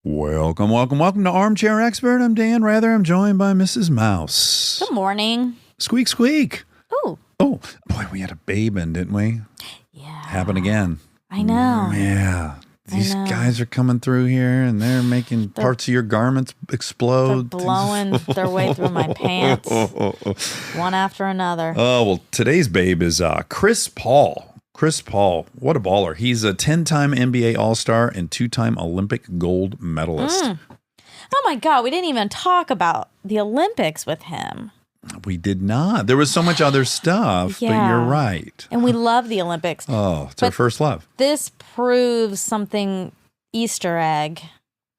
Welcome to Armchair Expert. I'm Dan Rather. I'm joined by Mrs. Mouse. Good morning. Squeak, squeak. Oh, boy, we had a babe in, didn't we? yeah. Happened again. I know. Yeah. These guys are coming through here and they're making parts of your garments explode. They're blowing their way through my pants, one after another. Oh, well, today's babe is Chris Paul. Chris Paul, what a baller. He's a 10-time NBA All-Star and 2-time Olympic Gold Medalist. Oh, my God. We didn't even talk about the Olympics with him. We did not. There was so much other stuff, but you're right. And we love the Olympics. Oh, it's our first love. This proves something Easter egg.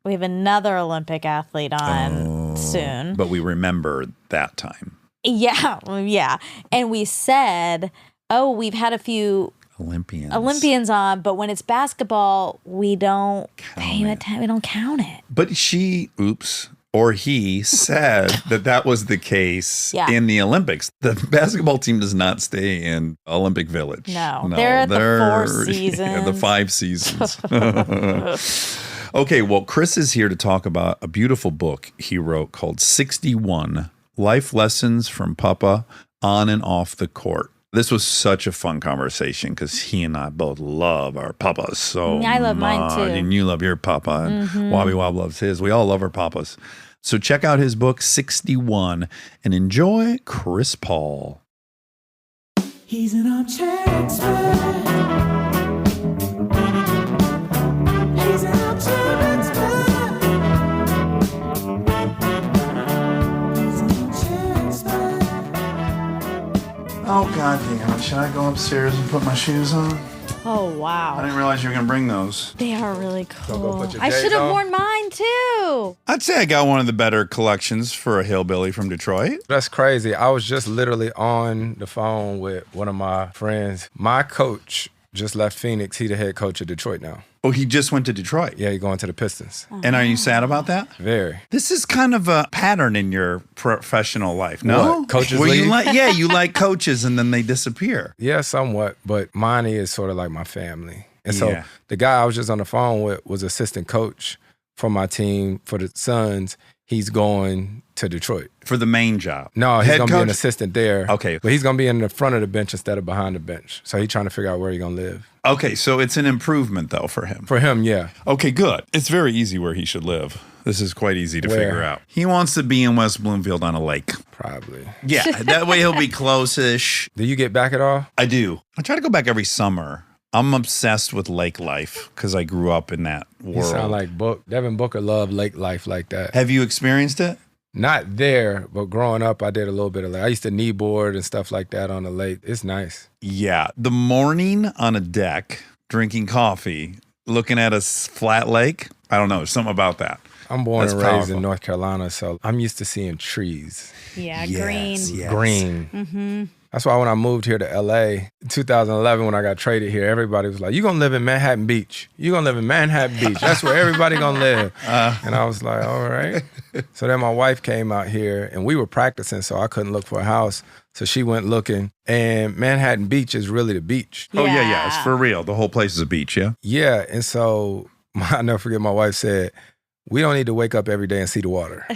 We have another Olympic athlete on soon. But we remember that time. Yeah. And we said, we've had a few Olympians on, but when it's basketball, we don't we don't count it. But he said that was the case in the Olympics. The basketball team does not stay in Olympic Village. No, they're at the 4 seasons. Yeah, the 5 seasons. Okay, well, Chris is here to talk about a beautiful book he wrote called 61 Life Lessons from Papa on and Off the Court. This was such a fun conversation because he and I both love our papas so much. I love mine too. And you love your papa, and Wobby Wob loves his. We all love our papas. So check out his book, 61, and enjoy Chris Paul. He's an armchair expert. He's an armchair expert. He's an armchair expert. Oh, God damn it. Should I go upstairs and put my shoes on? Oh, wow. I didn't realize you were going to bring those. They are really cool. Go put your I J's should have on. worn mine too. I'd say I got one of the better collections for a hillbilly from Detroit. That's crazy. I was just literally on the phone with one of my friends. My coach just left Phoenix. He the head coach of Detroit now. Oh, he just went to Detroit. Yeah, he's going to the Pistons. And are you sad about that? Very. This is kind of a pattern in your professional life, no? What, coaches Where leave? you like coaches and then they disappear. Yeah, somewhat. But mine is sort of like my family. And so Yeah. the guy I was just on the phone with was assistant coach for my team for the Suns. He's going to Detroit. For the main job. No, he's Head going to be an coach? assistant there. Okay. But he's going to be in the front of the bench instead of behind the bench. So he's trying to figure out where he's going to live. Okay, so it's an improvement, though, for him. For him, yeah. Okay, good. It's very easy where he should live. This is quite easy to Where? figure out. He wants to be in West Bloomfield on a lake. Probably. Yeah, that way he'll be close-ish. Do you get back at all? I do. I try to go back every summer. I'm obsessed with lake life because I grew up in that world. You sound like Devin Booker loved lake life like that. Have you experienced it? Not there, but growing up, I did a little bit of lake. I used to kneeboard and stuff like that on the lake. It's nice. Yeah. The morning on a deck, drinking coffee, looking at a flat lake, I don't know, something about that. I'm born That's and raised powerful. in North Carolina, so I'm used to seeing trees. Yeah, Yes, green. yes. Green. Mm-hmm. That's why when I moved here to LA in 2011, when I got traded here, everybody was like, "You're gonna live in Manhattan Beach. You're gonna live in Manhattan Beach. That's where everybody gonna live." And I was like, "All right." So then my wife came out here, and we were practicing, so I couldn't look for a house. So she went looking, and Manhattan Beach is really the beach. Oh, yeah. It's for real. The whole place is a beach, yeah? Yeah, and so I'll never forget my wife said, "We don't need to wake up every day and see the water."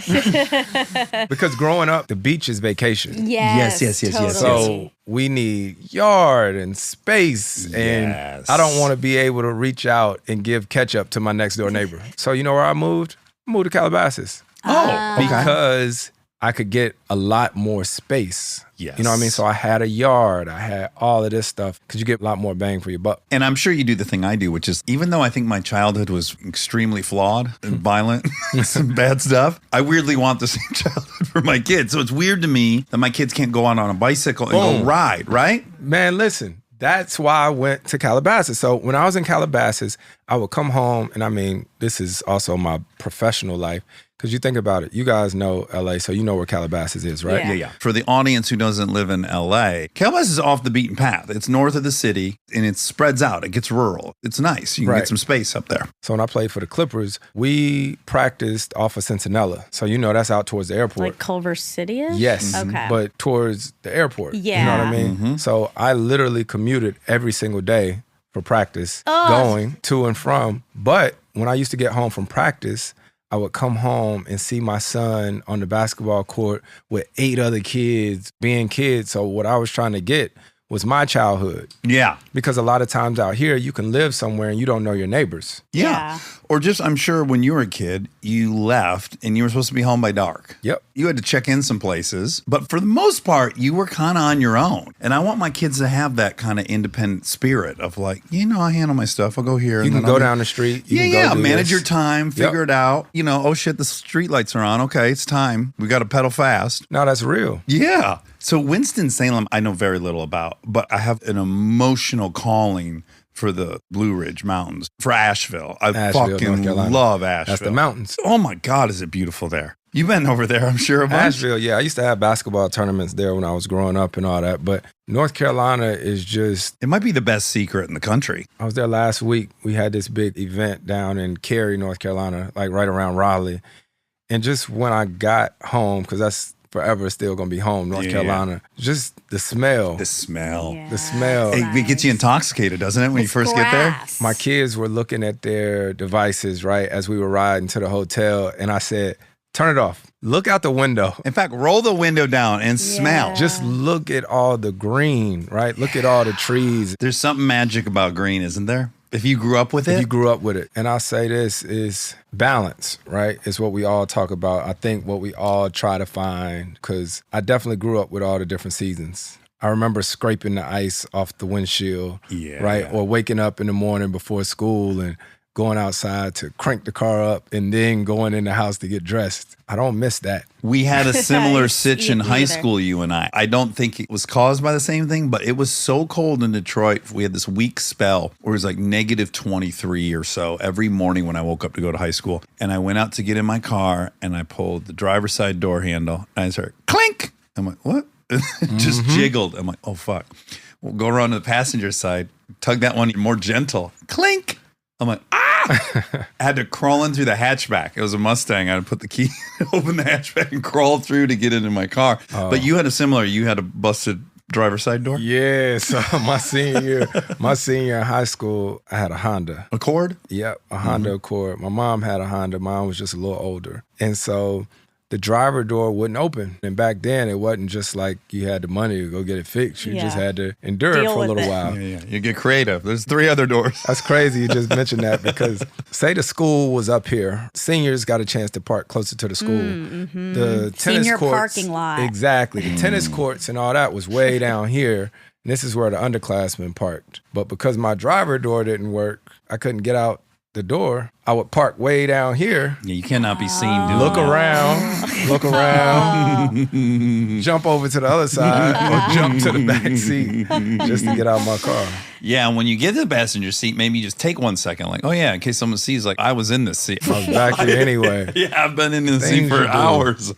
Because growing up, the beach is vacation. Yes, totally. So we need yard and space. And Yes. I don't want to be able to reach out and give ketchup to my next door neighbor. So you know where I moved? I moved to Calabasas. Oh, okay. Because I could get a lot more space. Yes. You know what I mean? So I had a yard. I had all of this stuff because you get a lot more bang for your buck. And I'm sure you do the thing I do, which is even though I think my childhood was extremely flawed and violent, some bad stuff, I weirdly want the same childhood for my kids. So it's weird to me that my kids can't go out on a bicycle and go Boom. ride, right? Man, listen, that's why I went to Calabasas. So when I was in Calabasas, I would come home, and I mean, this is also my professional life. Because you think about it, you guys know LA, so you know where Calabasas is, right? Yeah. Yeah. For the audience who doesn't live in LA, Calabasas is off the beaten path. It's north of the city and it spreads out. It gets rural. It's nice. You can Right. get some space up there. So when I played for the Clippers, we practiced off of Centinela. So you know that's out towards the airport. Like Culver City-ish? Yes, Okay. but towards the airport. You know what I Yeah. mean? So I literally commuted every single day for practice, going to and from. But when I used to get home from practice, I would come home and see my son on the basketball court with 8 other kids being kids. So what I was trying to get was my childhood. Yeah. Because a lot of times out here, you can live somewhere and you don't know your neighbors. Yeah. Or just, I'm sure when you were a kid, you left and you were supposed to be home by dark. Yep. You had to check in some places, but for the most part, you were kind of on your own. And I want my kids to have that kind of independent spirit of like, I handle my stuff. I'll go here. You can go down the street. You can go do manage this. your time, figure it out. Oh shit, the street lights are on. Okay, it's time. We got to pedal fast. No, that's real. Yeah. So Winston-Salem, I know very little about, but I have an emotional calling for the Blue Ridge Mountains, for Asheville. I fucking love Asheville. That's the mountains. Oh my God, is it beautiful there? You've been over there, I'm sure, a bunch. Asheville, yeah. I used to have basketball tournaments there when I was growing up and all that. But North Carolina is just... It might be the best secret in the country. I was there last week. We had this big event down in Cary, North Carolina, like right around Raleigh. And just when I got home, because that's forever still going to be home, North Carolina, just the smell. The smell. Yeah, the smell. It gets you intoxicated, doesn't it, when you first get there? My kids were looking at their devices, right, as we were riding to the hotel. And I said, turn it off. Look out the window. In fact, roll the window down and smell. Just look at all the green, right? Look at all the trees. There's something magic about green, isn't there? If you grew up with it? If you grew up with it. And I'll say this is balance, right? It's what we all talk about. I think what we all try to find, because I definitely grew up with all the different seasons. I remember scraping the ice off the windshield, right? Or waking up in the morning before school and going outside to crank the car up and then going in the house to get dressed. I don't miss that. We had a similar sitch in high school, you and I. I don't think it was caused by the same thing, but it was so cold in Detroit. We had this week spell where it was like negative 23 or so every morning when I woke up to go to high school. And I went out to get in my car and I pulled the driver's side door handle and I just heard clink. I'm like, what? It just jiggled. I'm like, oh, fuck. We'll go around to the passenger side, tug that one more gentle. Clink. I'm like, ah! I had to crawl in through the hatchback. It was a Mustang. I had to put the key, open the hatchback and crawl through to get into my car. But you had you had a busted driver's side door? Yeah, so my senior year in high school, I had a Honda. Accord? Yep, a Honda Accord. My mom had a Honda. Mine was just a little older. And so the driver door wouldn't open. And back then, it wasn't just like you had the money to go get it fixed. You just had to endure it for a little while. Yeah. You get creative. There's 3 other doors. That's crazy you just mentioned that because say the school was up here. Seniors got a chance to park closer to the school. The tennis Senior courts, parking lot. Exactly. The tennis courts and all that was way down here. And this is where the underclassmen parked. But because my driver door didn't work, I couldn't get out the door. I would park way down here. Yeah, you cannot be seen doing Look that. around, jump over to the other side or jump to the back seat just to get out of my car. Yeah, and when you get to the passenger seat, maybe you just take 1 second, like, oh yeah, in case someone sees, like, I was in this seat. I was back here anyway. Yeah, I've been in this seat for hours.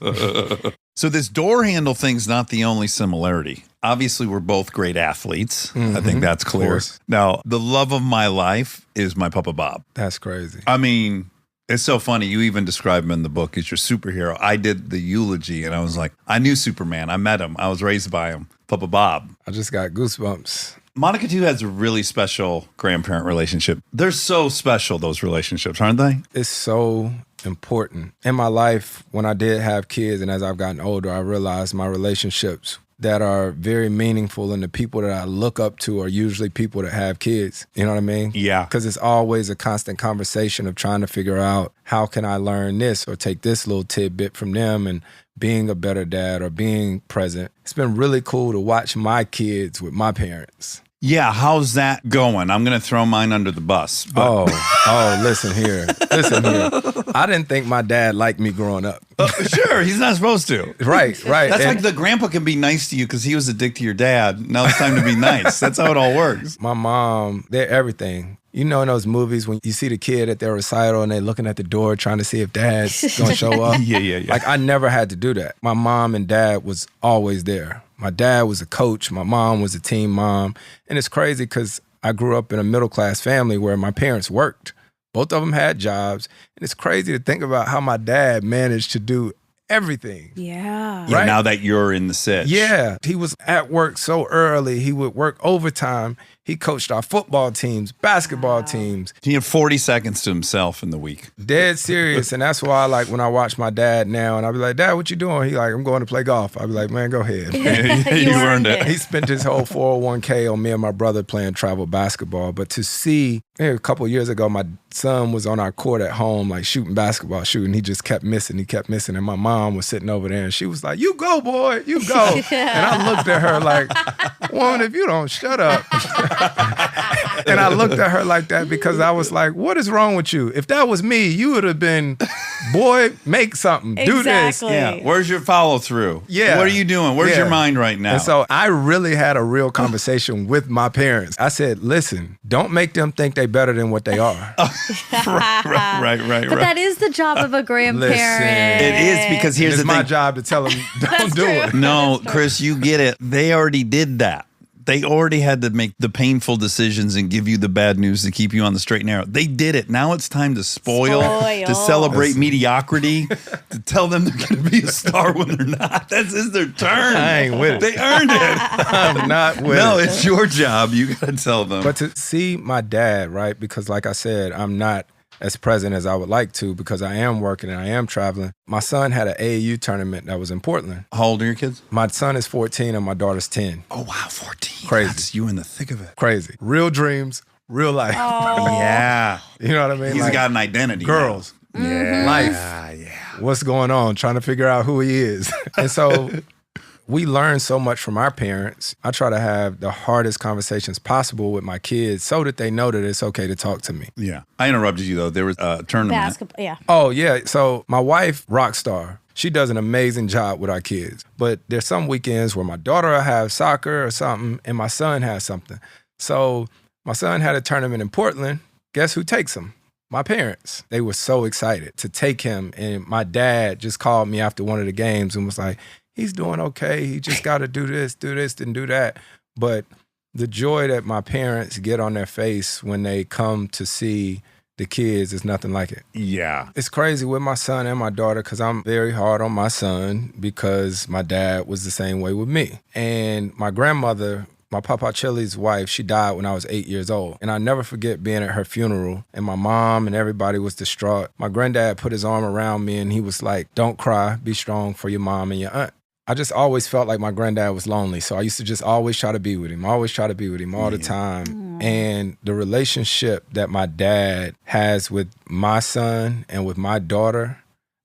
So this door handle thing's not the only similarity. Obviously, we're both great athletes. I think that's clear. Now, the love of my life is my Papa Bob. That's crazy. I mean, it's so funny. You even describe him in the book as your superhero. I did the eulogy, and I was like, I knew Superman. I met him. I was raised by him. Papa Bob. I just got goosebumps. Monica, too, has a really special grandparent relationship. They're so special, those relationships, aren't they? It's so important. In my life, when I did have kids and as I've gotten older, I realized my relationships that are very meaningful and the people that I look up to are usually people that have kids. You know what I mean? Yeah. Because it's always a constant conversation of trying to figure out how can I learn this or take this little tidbit from them and being a better dad or being present. It's been really cool to watch my kids with my parents. Yeah, how's that going? I'm going to throw mine under the bus. But. Oh, listen here. I didn't think my dad liked me growing up. Sure, he's not supposed to. Right. That's like the grandpa can be nice to you because he was a dick to your dad. Now it's time to be nice. That's how it all works. My mom, they're everything. You know in those movies when you see the kid at their recital and they're looking at the door trying to see if dad's going to show up? Yeah. Like I never had to do that. My mom and dad was always there. My dad was a coach. My mom was a team mom. And it's crazy because I grew up in a middle-class family where my parents worked. Both of them had jobs. And it's crazy to think about how my dad managed to do everything. Yeah. Yeah, now that you're in the sitch. Yeah. He was at work so early. He would work overtime. He coached our football teams, basketball teams. He had 40 seconds to himself in the week. Dead serious. And that's why, like, when I watch my dad now and I be like, Dad, what you doing? He like, I'm going to play golf. I be like, man, go ahead. You earned it. He spent his whole 401k on me and my brother playing travel basketball. But to see, a couple of years ago, my son was on our court at home, like shooting basketball, shooting. He just kept missing. He kept missing. And my mom was sitting over there and she was like, you go, boy, you go. And I looked at her like, woman, if you don't shut up. And I looked at her like that because I was like, what is wrong with you? If that was me, you would have been, boy, make something. Do this. Yeah. Where's your follow through? Yeah. What are you doing? Where's your mind right now? And so I really had a real conversation with my parents. I said, listen, don't make them think they better than what they are. Right. But that is the job of a grandparent. It is, because here's It's the my thing. job to tell them, don't do true. it. No, Chris, you get it. They already did that. They already had to make the painful decisions and give you the bad news to keep you on the straight and narrow. They did it. Now it's time to spoil. To celebrate mediocrity, to tell them they're going to be a star when they're not. This is their turn. I ain't with it. They earned it. I'm not with No, it. it's your job. You got to tell them. But to see my dad, right? Because like I said, I'm not as present as I would like to because I am working and I am traveling. My son had an AAU tournament that was in Portland. How old are your kids? My son is 14 and my daughter's 10. Oh, wow, 14. Crazy. That's you in the thick of it. Crazy. Real dreams, real life. Yeah. You know what I mean? He's Like, got an identity. girls, Yeah. life. Yeah. What's going on? Trying to figure out who he is. And so we learn so much from our parents. I try to have the hardest conversations possible with my kids so that they know that it's okay to talk to me. Yeah. I interrupted you, though. There was a tournament. Basketball, yeah. Oh, yeah. So my wife, rock star, she does an amazing job with our kids. But there's some weekends where my daughter will have soccer or something and my son has something. So my son had a tournament in Portland. Guess who takes him? My parents. They were so excited to take him. And my dad just called me after one of the games and was like, he's doing okay. He just got to do this, and do that. But the joy that my parents get on their face when they come to see the kids is nothing like it. Yeah. It's crazy with my son and my daughter because I'm very hard on my son because my dad was the same way with me. And my grandmother, my Papa Chili's wife, she died when I was 8 years old. And I never forget being at her funeral and my mom and everybody was distraught. My granddad put his arm around me and he was like, don't cry, be strong for your mom and your aunt. I just always felt like my granddad was lonely. So I used to just always try to be with him, all the time. And the relationship that my dad has with my son and with my daughter,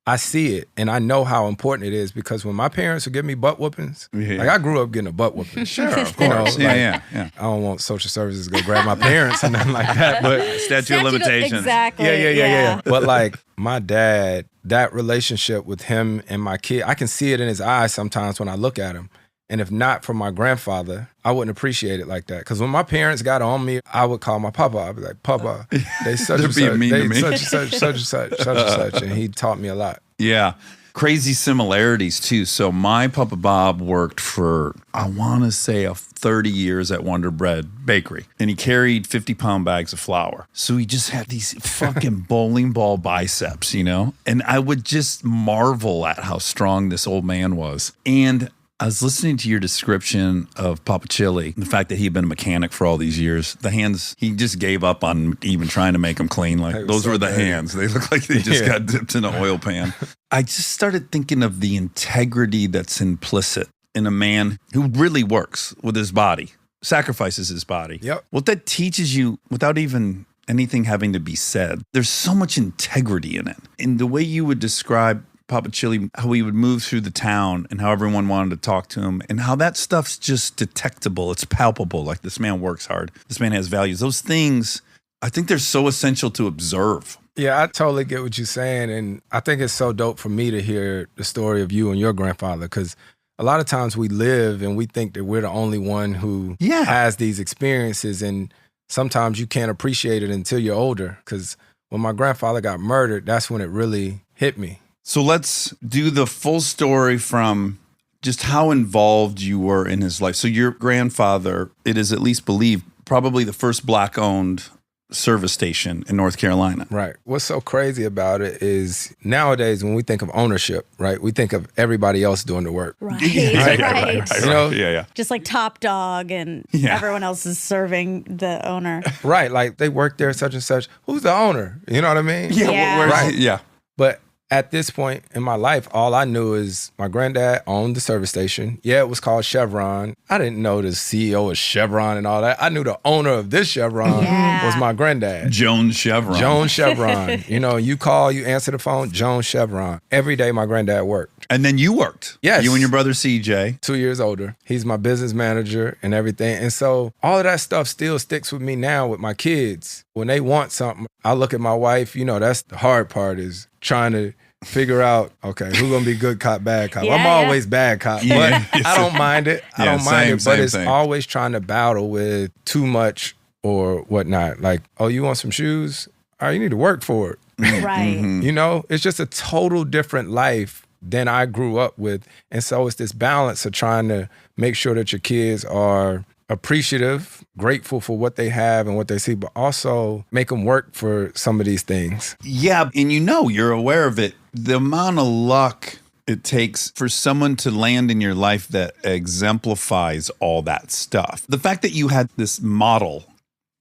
I see it and I know how important it is because when my parents would give me butt whoopings, like I grew up getting a butt whooping. Sure, of course. Yeah. I don't want social services to go grab my parents and nothing like that, but Statute of limitations. Exactly. yeah. But like my dad, that relationship with him and my kid, I can see it in his eyes sometimes when I look at him. And if not for my grandfather, I wouldn't appreciate it like that. Because when my parents got on me, I would call my papa. I'd be like, Papa, they such and such, mean to me. such and such. And he taught me a lot. Yeah. Crazy similarities, too. So my Papa Bob worked for, I want to say, 30 years at Wonder Bread Bakery. And he carried 50-pound bags of flour. So he just had these fucking bowling ball biceps, you know? And I would just marvel at how strong this old man was. And I was listening to your description of Papa Chili, the fact that he had been a mechanic for all these years. The hands, he just gave up on even trying to make them clean. Like those were the hands. They look like they just got dipped in an oil pan. I just started thinking of the integrity that's implicit in a man who really works with his body, sacrifices his body. Yep. What that teaches you without even anything having to be said, there's so much integrity in it. In the way you would describe Papa Chili, how he would move through the town and how everyone wanted to talk to him and how that stuff's just detectable. It's palpable. Like this man works hard. This man has values. Those things, I think they're so essential to observe. Yeah, I totally get what you're saying. And I think it's so dope for me to hear the story of you and your grandfather because a lot of times we live and we think that we're the only one who has these experiences. And sometimes you can't appreciate it until you're older because when my grandfather got murdered, that's when it really hit me. So let's do the full story from just how involved you were in his life. So your grandfather, it is at least believed, probably the first Black-owned service station in North Carolina. Right. What's so crazy about it is nowadays when we think of ownership, right, we think of everybody else doing the work. Right. Right. You know? Yeah. Just like Top Dog and everyone else is serving the owner. Right. Like they work there, such and such. Who's the owner? You know what I mean? Yeah. Right. Yeah. But at this point in my life, all I knew is my granddad owned the service station. Yeah, it was called Chevron. I didn't know the CEO of Chevron and all that. I knew the owner of this Chevron was my granddad. Jones Chevron. Jones Chevron. You know, you call, you answer the phone, Jones Chevron. Every day my granddad worked. And then you worked. Yes. You and your brother CJ. 2 years older. He's my business manager and everything. And so all of that stuff still sticks with me now with my kids. When they want something, I look at my wife, you know, that's the hard part is trying to figure out, okay, who's going to be good cop, bad cop. I'm always bad cop, but I don't mind it. I don't mind it, but it's always trying to battle with too much or whatnot. Like, oh, you want some shoes? All right, you need to work for it. Right. You know, it's just a total different life than I grew up with. And so it's this balance of trying to make sure that your kids are appreciative, grateful for what they have and what they see, but also make them work for some of these things. Yeah, and you know, you're aware of it. The amount of luck it takes for someone to land in your life that exemplifies all that stuff. The fact that you had this model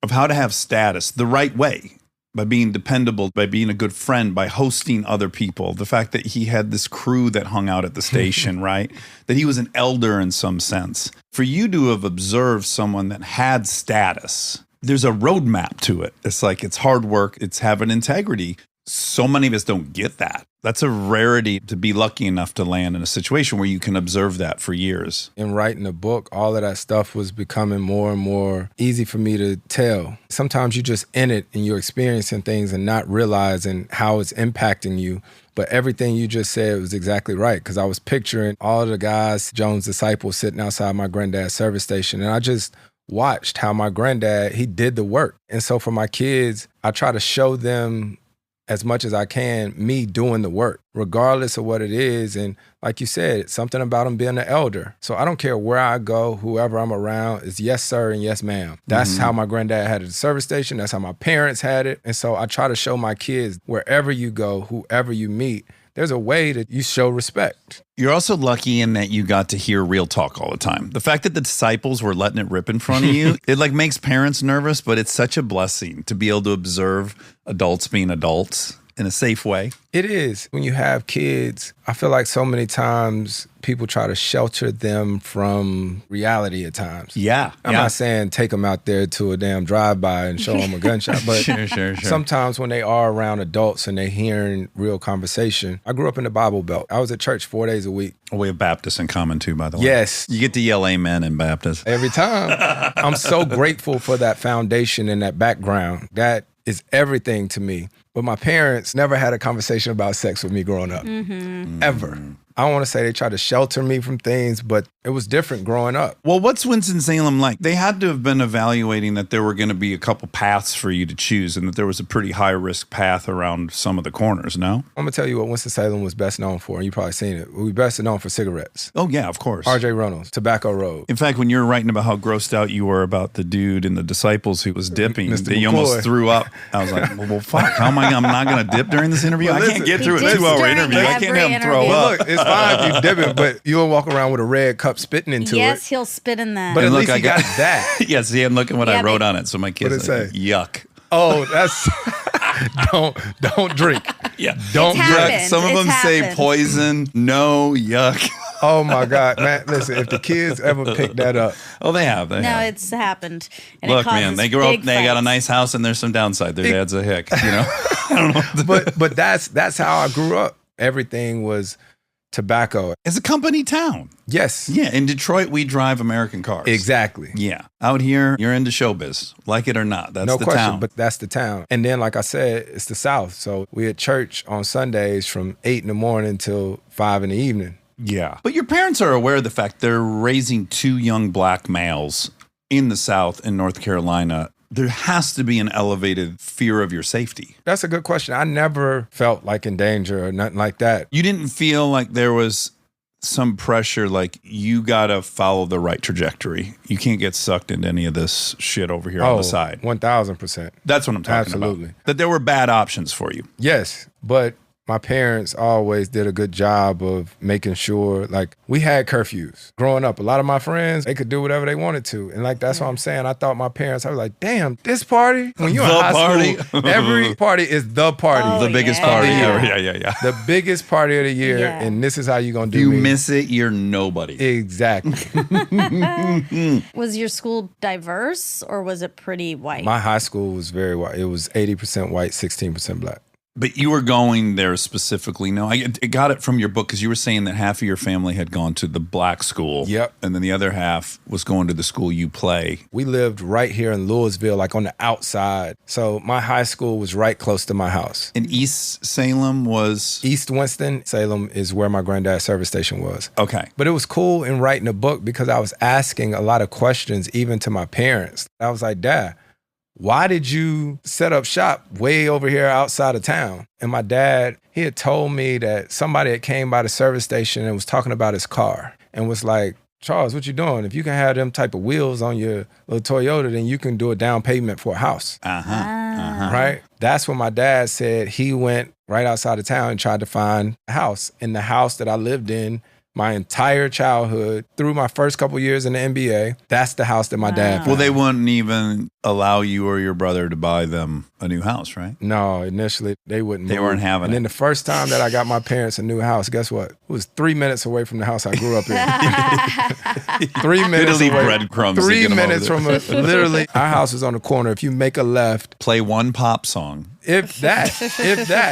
of how to have status the right way, by being dependable, by being a good friend, by hosting other people. The fact that he had this crew that hung out at the station, right? That he was an elder in some sense. For you to have observed someone that had status, there's a roadmap to it. It's like, it's hard work, it's having integrity. So many of us don't get that. That's a rarity to be lucky enough to land in a situation where you can observe that for years. In writing the book, all of that stuff was becoming more and more easy for me to tell. Sometimes you're just in it and you're experiencing things and not realizing how it's impacting you. But everything you just said was exactly right, because I was picturing all of the guys, Jones' disciples, sitting outside my granddad's service station. And I just watched how my granddad, he did the work. And so for my kids, I try to show them as much as I can, me doing the work, regardless of what it is. And like you said, something about him being an elder. So I don't care where I go, whoever I'm around is yes, sir, and yes, ma'am. That's how my granddad had it at the service station. That's how my parents had it. And so I try to show my kids, wherever you go, whoever you meet, there's a way that you show respect. You're also lucky in that you got to hear real talk all the time. The fact that the disciples were letting it rip in front of you, it like makes parents nervous, but it's such a blessing to be able to observe adults being adults in a safe way. It is. When you have kids, I feel like so many times people try to shelter them from reality at times. Yeah. I'm not saying take them out there to a damn drive-by and show them a gunshot, but Sure. sometimes when they are around adults and they're hearing real conversation. I grew up in the Bible Belt. I was at church 4 days a week. We have Baptists in common too, by the way. Yes. You get to yell amen in Baptist. Every time. I'm so grateful for that foundation and that background. That is everything to me. But my parents never had a conversation about sex with me growing up. Ever. I don't want to say they tried to shelter me from things, but it was different growing up. Well, what's Winston-Salem like? They had to have been evaluating that there were going to be a couple paths for you to choose and that there was a pretty high-risk path around some of the corners, no? I'm going to tell you what Winston-Salem was best known for, and you've probably seen it. We were best known for cigarettes. Oh, yeah, of course. R.J. Reynolds, Tobacco Road. In fact, when you were writing about how grossed out you were about the dude and the disciples who was dipping, Mr. that you McCoy. almost threw up. I was like, well, fuck, how am I? I'm not going to dip during this interview? Well, I can't get through a He dips 2-hour during interview. I can't every have him throw interview. up. Look, it's fine if you dip it, but you'll walk around with a red cup spitting into Yes, it. he'll spit in that. But at And look, least I he got got- that. Yeah, see, I'm looking what I Yeah, wrote but- on it. So my kids What'd it like, say? yuck. Oh, that's don't drink. Yeah. Don't It's drink. happened. Some of It's them say happened. poison. No, yuck. Oh my God, man! Listen, if the kids ever pick that up, Oh, they have. They no, have. it's happened. And Look, it causes man, they grow up, big they got a fights. nice house, and there's some downside. Their dad's a hick, you know? I don't know. what to- but that's how I grew up. Everything was tobacco. It's a company town. Yes, Yeah, in Detroit, we drive American cars. exactly. Yeah. Out here, you're into showbiz, like it or not. That's No the question, town. but that's the town. And then, like I said, it's the South. So we at church on Sundays from 8 in the morning till 5 in the evening. Yeah. But your parents are aware of the fact they're raising 2 young black males in the South in North Carolina. There has to be an elevated fear of your safety. That's a good question. I never felt like in danger or nothing like that. You didn't feel like there was some pressure, like you got to follow the right trajectory. You can't get sucked into any of this shit over here on the side. 1,000%. That's what I'm talking Absolutely. about. That there were bad options for you. Yes, but my parents always did a good job of making sure, like, we had curfews. Growing up, a lot of my friends, they could do whatever they wanted to. And like, that's what I'm saying. I thought my parents, I was like, damn, this party? When you're in high school, every party is the party. Oh, The biggest yeah. party Yeah. ever. Yeah. The biggest party of the year, Yeah. and this is how you're going to If do you me. miss it, you're nobody. Exactly. Was your school diverse or was it pretty white? My high school was very white. It was 80% white, 16% black. But you were going there specifically. No, I got it from your book because you were saying that half of your family had gone to the black school. Yep. And then the other half was going to the school you play. We lived right here in Louisville, like on the outside. So my high school was right close to my house. And East Salem was... East Winston-Salem is where my granddad's service station was. Okay. But it was cool in writing a book because I was asking a lot of questions, even to my parents. I was like, Dad, why did you set up shop way over here outside of town? And my dad, he had told me that somebody had came by the service station and was talking about his car and was like, Charles, what you doing? If you can have them type of wheels on your little Toyota, then you can do a down payment for a house. Right? That's when my dad said he went right outside of town and tried to find a house. And the house that I lived in my entire childhood, through my first couple years in the NBA, that's the house that my dad found. Well, they wouldn't even allow you or your brother to buy them a new house, right? No, initially they wouldn't. They weren't having And it. then the first time that I got my parents a new house, guess what? It was 3 minutes away from the house I grew up in. 3 minutes Italy away. breadcrumbs to 3 get 'em minutes over from literally, our house was on the corner. If you make a left, Play one pop song. if that.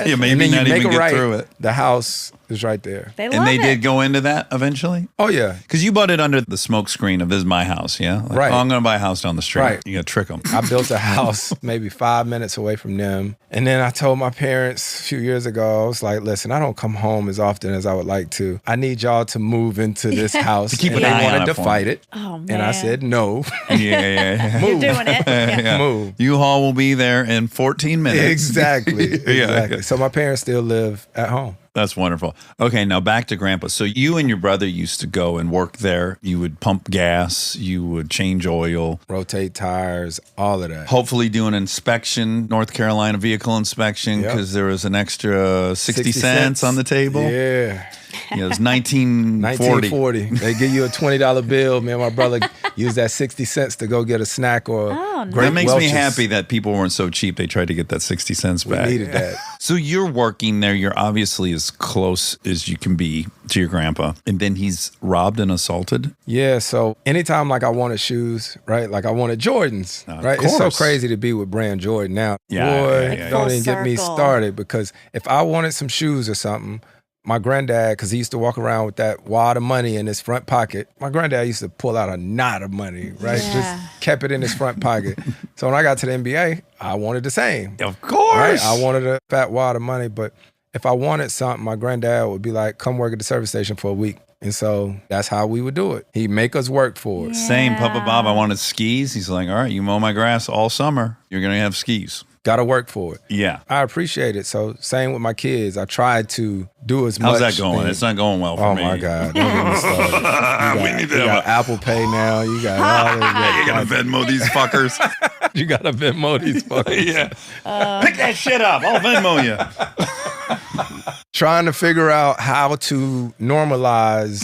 Yeah, maybe and then not you make even a get right, through it. the house is right there. They love And they it. did go into that eventually? Oh yeah. Because you butted under the smoke screen of this is my house, yeah? Like, Right. Oh, I'm going to buy a house down the street. Right. You got to trick them. I built a house maybe 5 minutes away from them. And then I told my parents a few years ago, I was like, listen, I don't come home as often as I would like to. I need y'all to move into this house. To keep and an they eye on wanted it to for fight me. it. Oh, man. And I said, no. Yeah. You're doing it. Yeah. Move. U-Haul will be there in 14 minutes. Exactly. Yeah. Exactly. So my parents still live at home. That's wonderful. Okay, now back to Grandpa. So you and your brother used to go and work there. You would pump gas. You would change oil. Rotate tires, all of that. Hopefully do an inspection, North Carolina vehicle inspection, Yep. because there was an extra 60 cents on the table. Yeah. Yeah, it was 1940. 1940. They give you a $20 bill. Me and my brother used that 60 cents to go get a snack or Oh, Great That makes me Welch's. happy that people weren't so cheap. They tried to get that 60 cents We back. needed that. So you're working there. You're obviously as close as you can be to your grandpa. And then he's robbed and assaulted. Yeah, so anytime like I wanted shoes, right? Like I wanted Jordans, Of right? It's so course. crazy to be with brand Jordan now. Yeah, Boy, yeah. don't Full even get me circle. started because if I wanted some shoes or something, my granddad, because he used to walk around with that wad of money in his front pocket. My granddad used to pull out a knot of money, right? Yeah. Just kept it in his front pocket. So when I got to the NBA, I wanted the same. Of course. Right? I wanted a fat wad of money, but if I wanted something, my granddad would be like, come work at the service station for a week. And so that's how we would do it. He'd make us work for it. Same, Papa Bob. I wanted skis. He's like, all right, you mow my grass all summer. You're going to have skis. Got to work for it. Yeah. I appreciate it. So same with my kids. I tried to do as much. How's that going? thing- It's not going well for Oh me. my God. Don't get me started. You got, We need to you have got Apple Pay now. You got all of that. You got to Venmo these fuckers. You got to Venmo these fuckers. Yeah. Pick that shit up. I'll Venmo you. Trying to figure out how to normalize.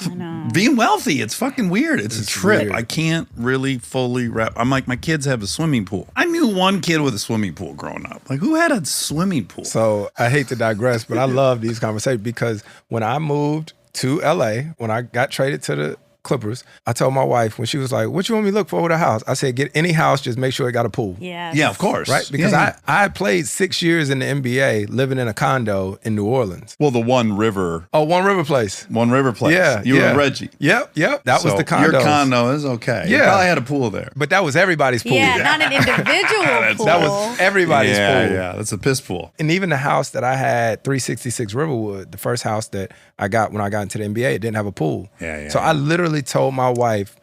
I know. Being wealthy, it's fucking weird. It's a trip. weird. I can't really fully wrap. I'm like, my kids have a swimming pool. I knew one kid with a swimming pool growing up. Like, who had a swimming pool? So I hate to digress, but I love these conversations because when I moved to LA, when I got traded to the Clippers, I told my wife when she was like, what you want me to look for with a house? I said, get any house, just make sure it got a pool. Yes. Yeah, of course. Right? Because Yeah, yeah. I played 6 years in the NBA living in a condo in New Orleans. Well, the One River Oh, One River Place. place. Yeah. You yeah. and Reggie. Yep. That was So the condo. Your condo is okay. You Yeah. probably had a pool there. But that was everybody's pool. Yeah, not an individual pool. That was everybody's pool. Yeah, that's a piss pool. And even the house that I had, 366 Riverwood, the first house that I got when I got into the NBA, it didn't have a pool. Yeah. So I literally told my wife,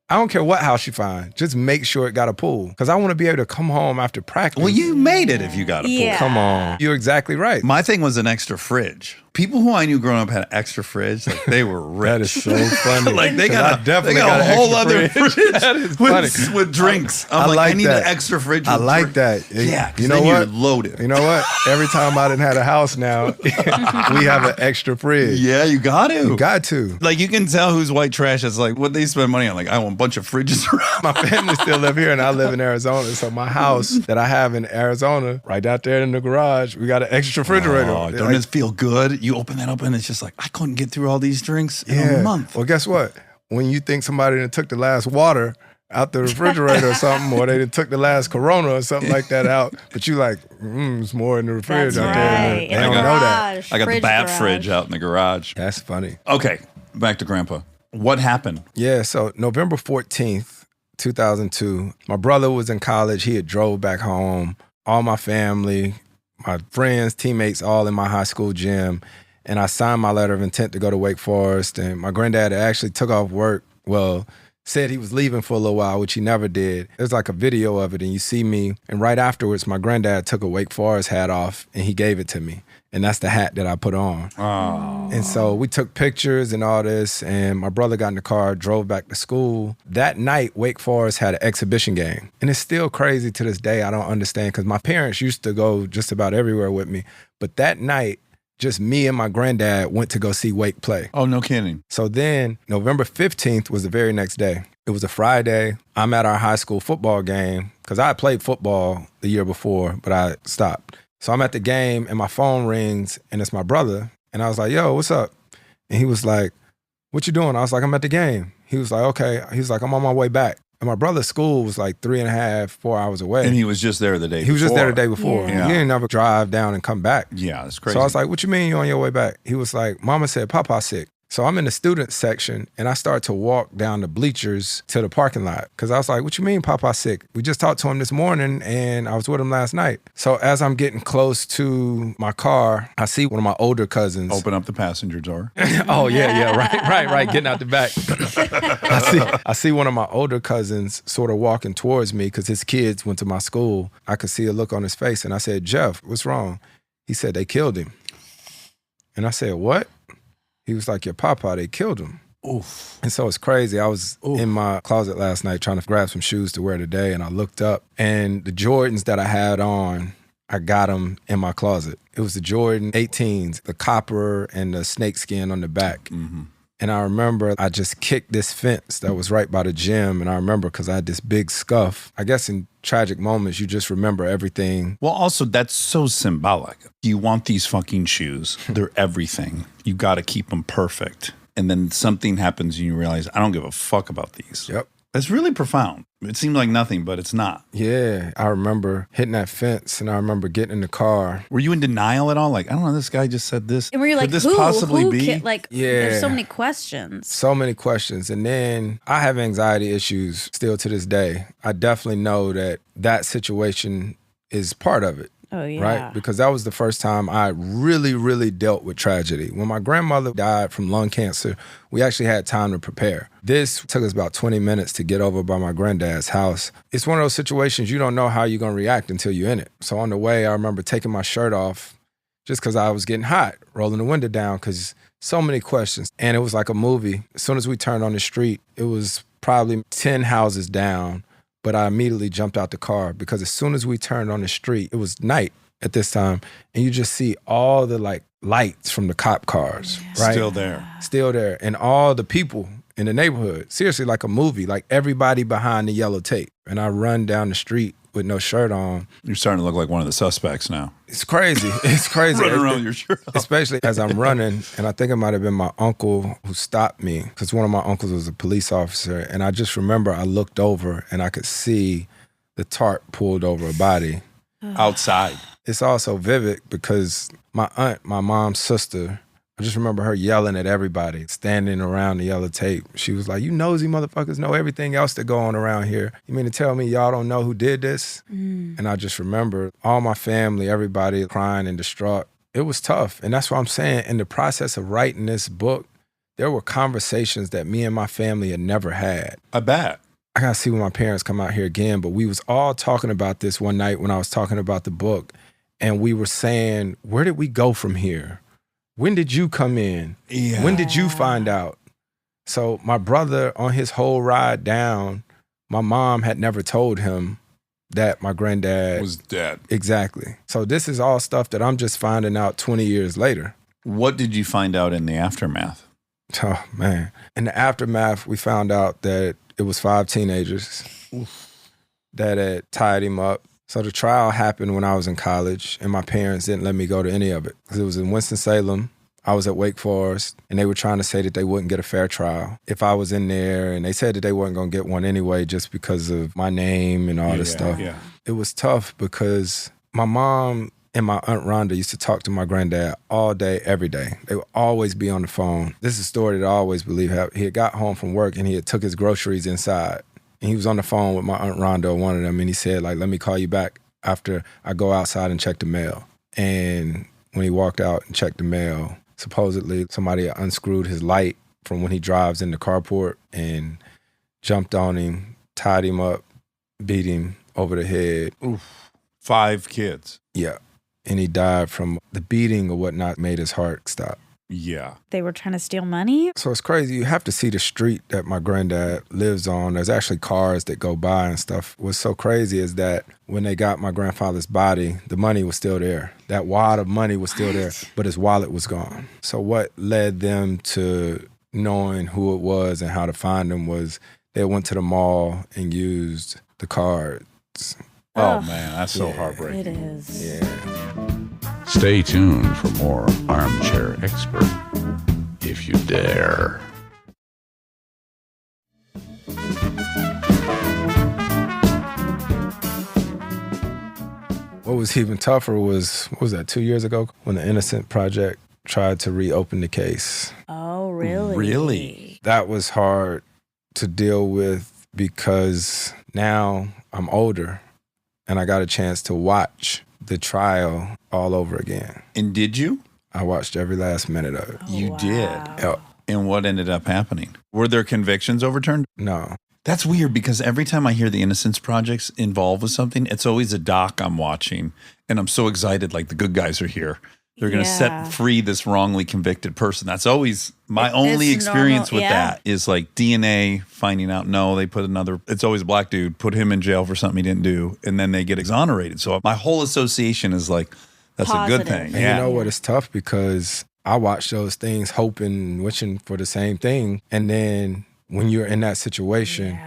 I don't care what house you find, just make sure it got a pool. Because I want to be able to come home after practice. Well, you made it if you got a pool. Yeah. Come on. You're exactly right. My thing was an extra fridge. People who I knew growing up had an extra fridge. Like they were rich. That is so funny. Like they 'Cause got I definitely they got got a an whole extra other fridge. fridge That is funny. with drinks. I'm I like, I like need that. an extra fridge. I with like drinks. that. Yeah, 'cause you know then what? you're loaded. You know what? Every time I done had a house now, we have an extra fridge. Yeah, you got to. You got to. Like you can tell who's white trash. It's like what they spend money on. Like I want a bunch of fridges around. My family still live here and I live in Arizona. So my house that I have in Arizona, right out there in the garage, we got an extra refrigerator. Oh, don't it feel good? You open that up and it's just like I couldn't get through all these drinks in a month. Well, guess what? When you think somebody done took the last water out the refrigerator or something, or they done took the last Corona or something like that out, but you like, it's more in the fridge That's out right. there. In They the don't know that. garage, I got the fridge bat garage. fridge out in the garage. That's funny. Okay, back to Grandpa. What happened? Yeah, so November 14th, 2002, my brother was in college. He had drove back home. All my family, my friends, teammates, all in my high school gym. And I signed my letter of intent to go to Wake Forest. And my granddad actually took off work. Well, said he was leaving for a little while, which he never did. There's like a video of it, and you see me. And right afterwards, my granddad took a Wake Forest hat off, and he gave it to me. And that's the hat that I put on. Oh. And so we took pictures and all this, and my brother got in the car, drove back to school. That night, Wake Forest had an exhibition game. And it's still crazy to this day. I don't understand, because my parents used to go just about everywhere with me. But that night, just me and my granddad went to go see Wake play. Oh, no kidding. So then November 15th was the very next day. It was a Friday. I'm at our high school football game, because I had played football the year before, but I stopped. So I'm at the game and my phone rings and it's my brother. And I was like, yo, what's up? And he was like, what you doing? I was like, I'm at the game. He was like, okay. He was like, I'm on my way back. And my brother's school was like 3.5, 4 hours away. And he was just there the day He was just there the day before. Yeah. He didn't ever drive down and come back. Yeah, that's crazy. So I was like, what you mean you on your way back? He was like, Mama said Papa's sick. So I'm in the student section and I start to walk down the bleachers to the parking lot. Cause I was like, what you mean Papa's sick? We just talked to him this morning and I was with him last night. So as I'm getting close to my car, I see one of my older cousins. Open up the passenger door. Oh yeah, right. Getting out the back. I see one of my older cousins sort of walking towards me because his kids went to my school. I could see a look on his face and I said, Jeff, what's wrong? He said, they killed him. And I said, what? He was like, your papa, they killed him. Oof. And so it's crazy. I was in my closet last night trying to grab some shoes to wear today, and I looked up, and the Jordans that I had on, I got them in my closet. It was the Jordan 18s, the copper and the snakeskin on the back. Mm-hmm. And I remember I just kicked this fence that was right by the gym. And I remember because I had this big scuff. I guess in tragic moments, you just remember everything. Well, also, that's so symbolic. You want these fucking shoes. They're everything. You got to keep them perfect. And then something happens and you realize, I don't give a fuck about these. Yep. That's really profound. It seemed like nothing, but it's not. Yeah. I remember hitting that fence and I remember getting in the car. Were you in denial at all? Like, I don't know, this guy just said this. And were you like, Could this who? possibly Who be? There's so many questions. So many questions. And then I have anxiety issues still to this day. I definitely know that situation is part of it. Oh, yeah. Right? Because that was the first time I really, really dealt with tragedy. When my grandmother died from lung cancer, we actually had time to prepare. This took us about 20 minutes to get over by my granddad's house. It's one of those situations you don't know how you're going to react until you're in it. So on the way, I remember taking my shirt off just because I was getting hot, rolling the window down because so many questions. And it was like a movie. As soon as we turned on the street, it was probably 10 houses down. But I immediately jumped out the car because as soon as we turned on the street, it was night at this time, and you just see all the like lights from the cop cars, right? Still there. And all the people in the neighborhood, seriously, like a movie, like everybody behind the yellow tape. And I run down the street with no shirt on. You're starting to look like one of the suspects now. It's crazy. It's crazy. Running around with your shirt off. Especially as I'm running, and I think it might have been my uncle who stopped me because one of my uncles was a police officer. And I just remember I looked over and I could see the tarp pulled over a body. Outside. It's also vivid because my aunt, my mom's sister, I just remember her yelling at everybody, standing around the yellow tape. She was like, you nosy motherfuckers know everything else that go on around here. You mean to tell me y'all don't know who did this? And I just remember all my family, everybody crying and distraught. It was tough. And that's what I'm saying. In the process of writing this book, there were conversations that me and my family had never had. I bet. I gotta see when my parents come out here again, but we was all talking about this one night when I was talking about the book. And we were saying, where did we go from here? When did you come in? Yeah. When did you find out? So my brother, on his whole ride down, my mom had never told him that my granddad was dead. Exactly. So this is all stuff that I'm just finding out 20 years later. What did you find out in the aftermath? Oh, man. In the aftermath, we found out that it was 5 teenagers that had tied him up. So the trial happened when I was in college, and my parents didn't let me go to any of it. Because it was in Winston-Salem. I was at Wake Forest, and they were trying to say that they wouldn't get a fair trial if I was in there, and they said that they weren't going to get one anyway just because of my name and all this stuff. Yeah. It was tough because my mom and my Aunt Rhonda used to talk to my granddad all day, every day. They would always be on the phone. This is a story that I always believe. He had got home from work, and he had took his groceries inside. And he was on the phone with my Aunt Rhonda, one of them, and he said, like, let me call you back after I go outside and check the mail. And when he walked out and checked the mail, supposedly somebody unscrewed his light from when he drives in the carport and jumped on him, tied him up, beat him over the head. Oof. 5 kids. Yeah. And he died from the beating or whatnot made his heart stop. Yeah. They were trying to steal money? So it's crazy. You have to see the street that my granddad lives on. There's actually cars that go by and stuff. What's so crazy is that when they got my grandfather's body, the money was still there. That wad of money was still there, but his wallet was gone. So what led them to knowing who it was and how to find him was they went to the mall and used the cards. Oh, man, that's so heartbreaking. It is. Yeah. Stay tuned for more Armchair Expert, if you dare. What was even tougher was, what was that, 2 years ago, when the Innocent Project tried to reopen the case. Oh, really? Really? That was hard to deal with because now I'm older and I got a chance to watch the trial all over again. And did you? I watched every last minute of it. You wow. did. Yep. And what ended up happening? Were there convictions overturned? No. That's weird because every time I hear the Innocence Project's involved with something, it's always a doc I'm watching. And I'm so excited, like the good guys are here. They're going to set free this wrongly convicted person. That's always my only experience with that is like DNA finding out, no, they put another, it's always a black dude, put him in jail for something he didn't do, and then they get exonerated. So my whole association is like, that's Positive. a good thing. And you know what? It's tough because I watch those things hoping, wishing for the same thing. And then when you're in that situation,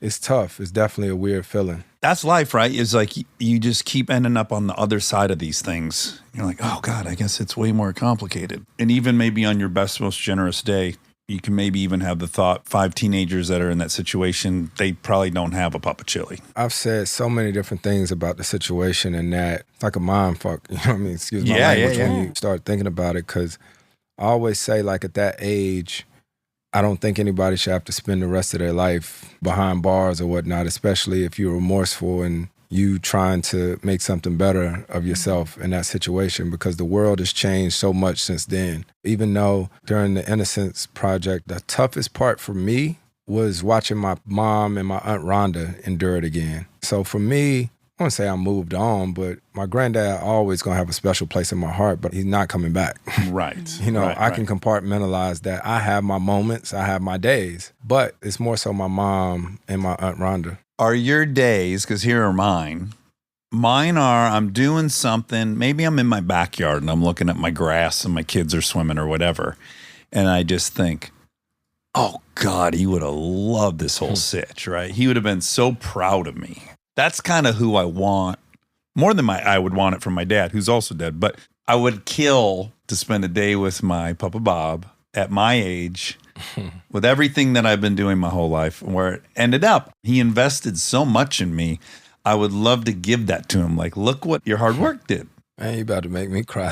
it's tough. It's definitely a weird feeling. That's life, right? It's like you just keep ending up on the other side of these things. You're like, oh God, I guess it's way more complicated. And even maybe on your best, most generous day, you can maybe even have the thought 5 teenagers that are in that situation, they probably don't have a Papa Chili. I've said so many different things about the situation and that it's like a mind fuck. You know what I mean? Excuse my language when you start thinking about it. Because I always say, like, at that age, I don't think anybody should have to spend the rest of their life behind bars or whatnot, especially if you're remorseful and you trying to make something better of yourself in that situation, because the world has changed so much since then. Even though during the Innocence Project, the toughest part for me was watching my mom and my Aunt Rhonda endure it again. So for me, I wouldn't say I moved on, but my granddad always going to have a special place in my heart, but he's not coming back. Right. You know, right, I can compartmentalize that. I have my moments, I have my days, but it's more so my mom and my Aunt Rhonda. Are your days, because here are mine. Mine are, I'm doing something, maybe I'm in my backyard and I'm looking at my grass and my kids are swimming or whatever. And I just think, oh God, he would have loved this whole sitch, right? He would have been so proud of me. That's kind of who I want, more than I would want it from my dad, who's also dead. But I would kill to spend a day with my Papa Bob at my age with everything that I've been doing my whole life. And where it ended up, he invested so much in me. I would love to give that to him. Like, look what your hard work did. Man, you about to make me cry.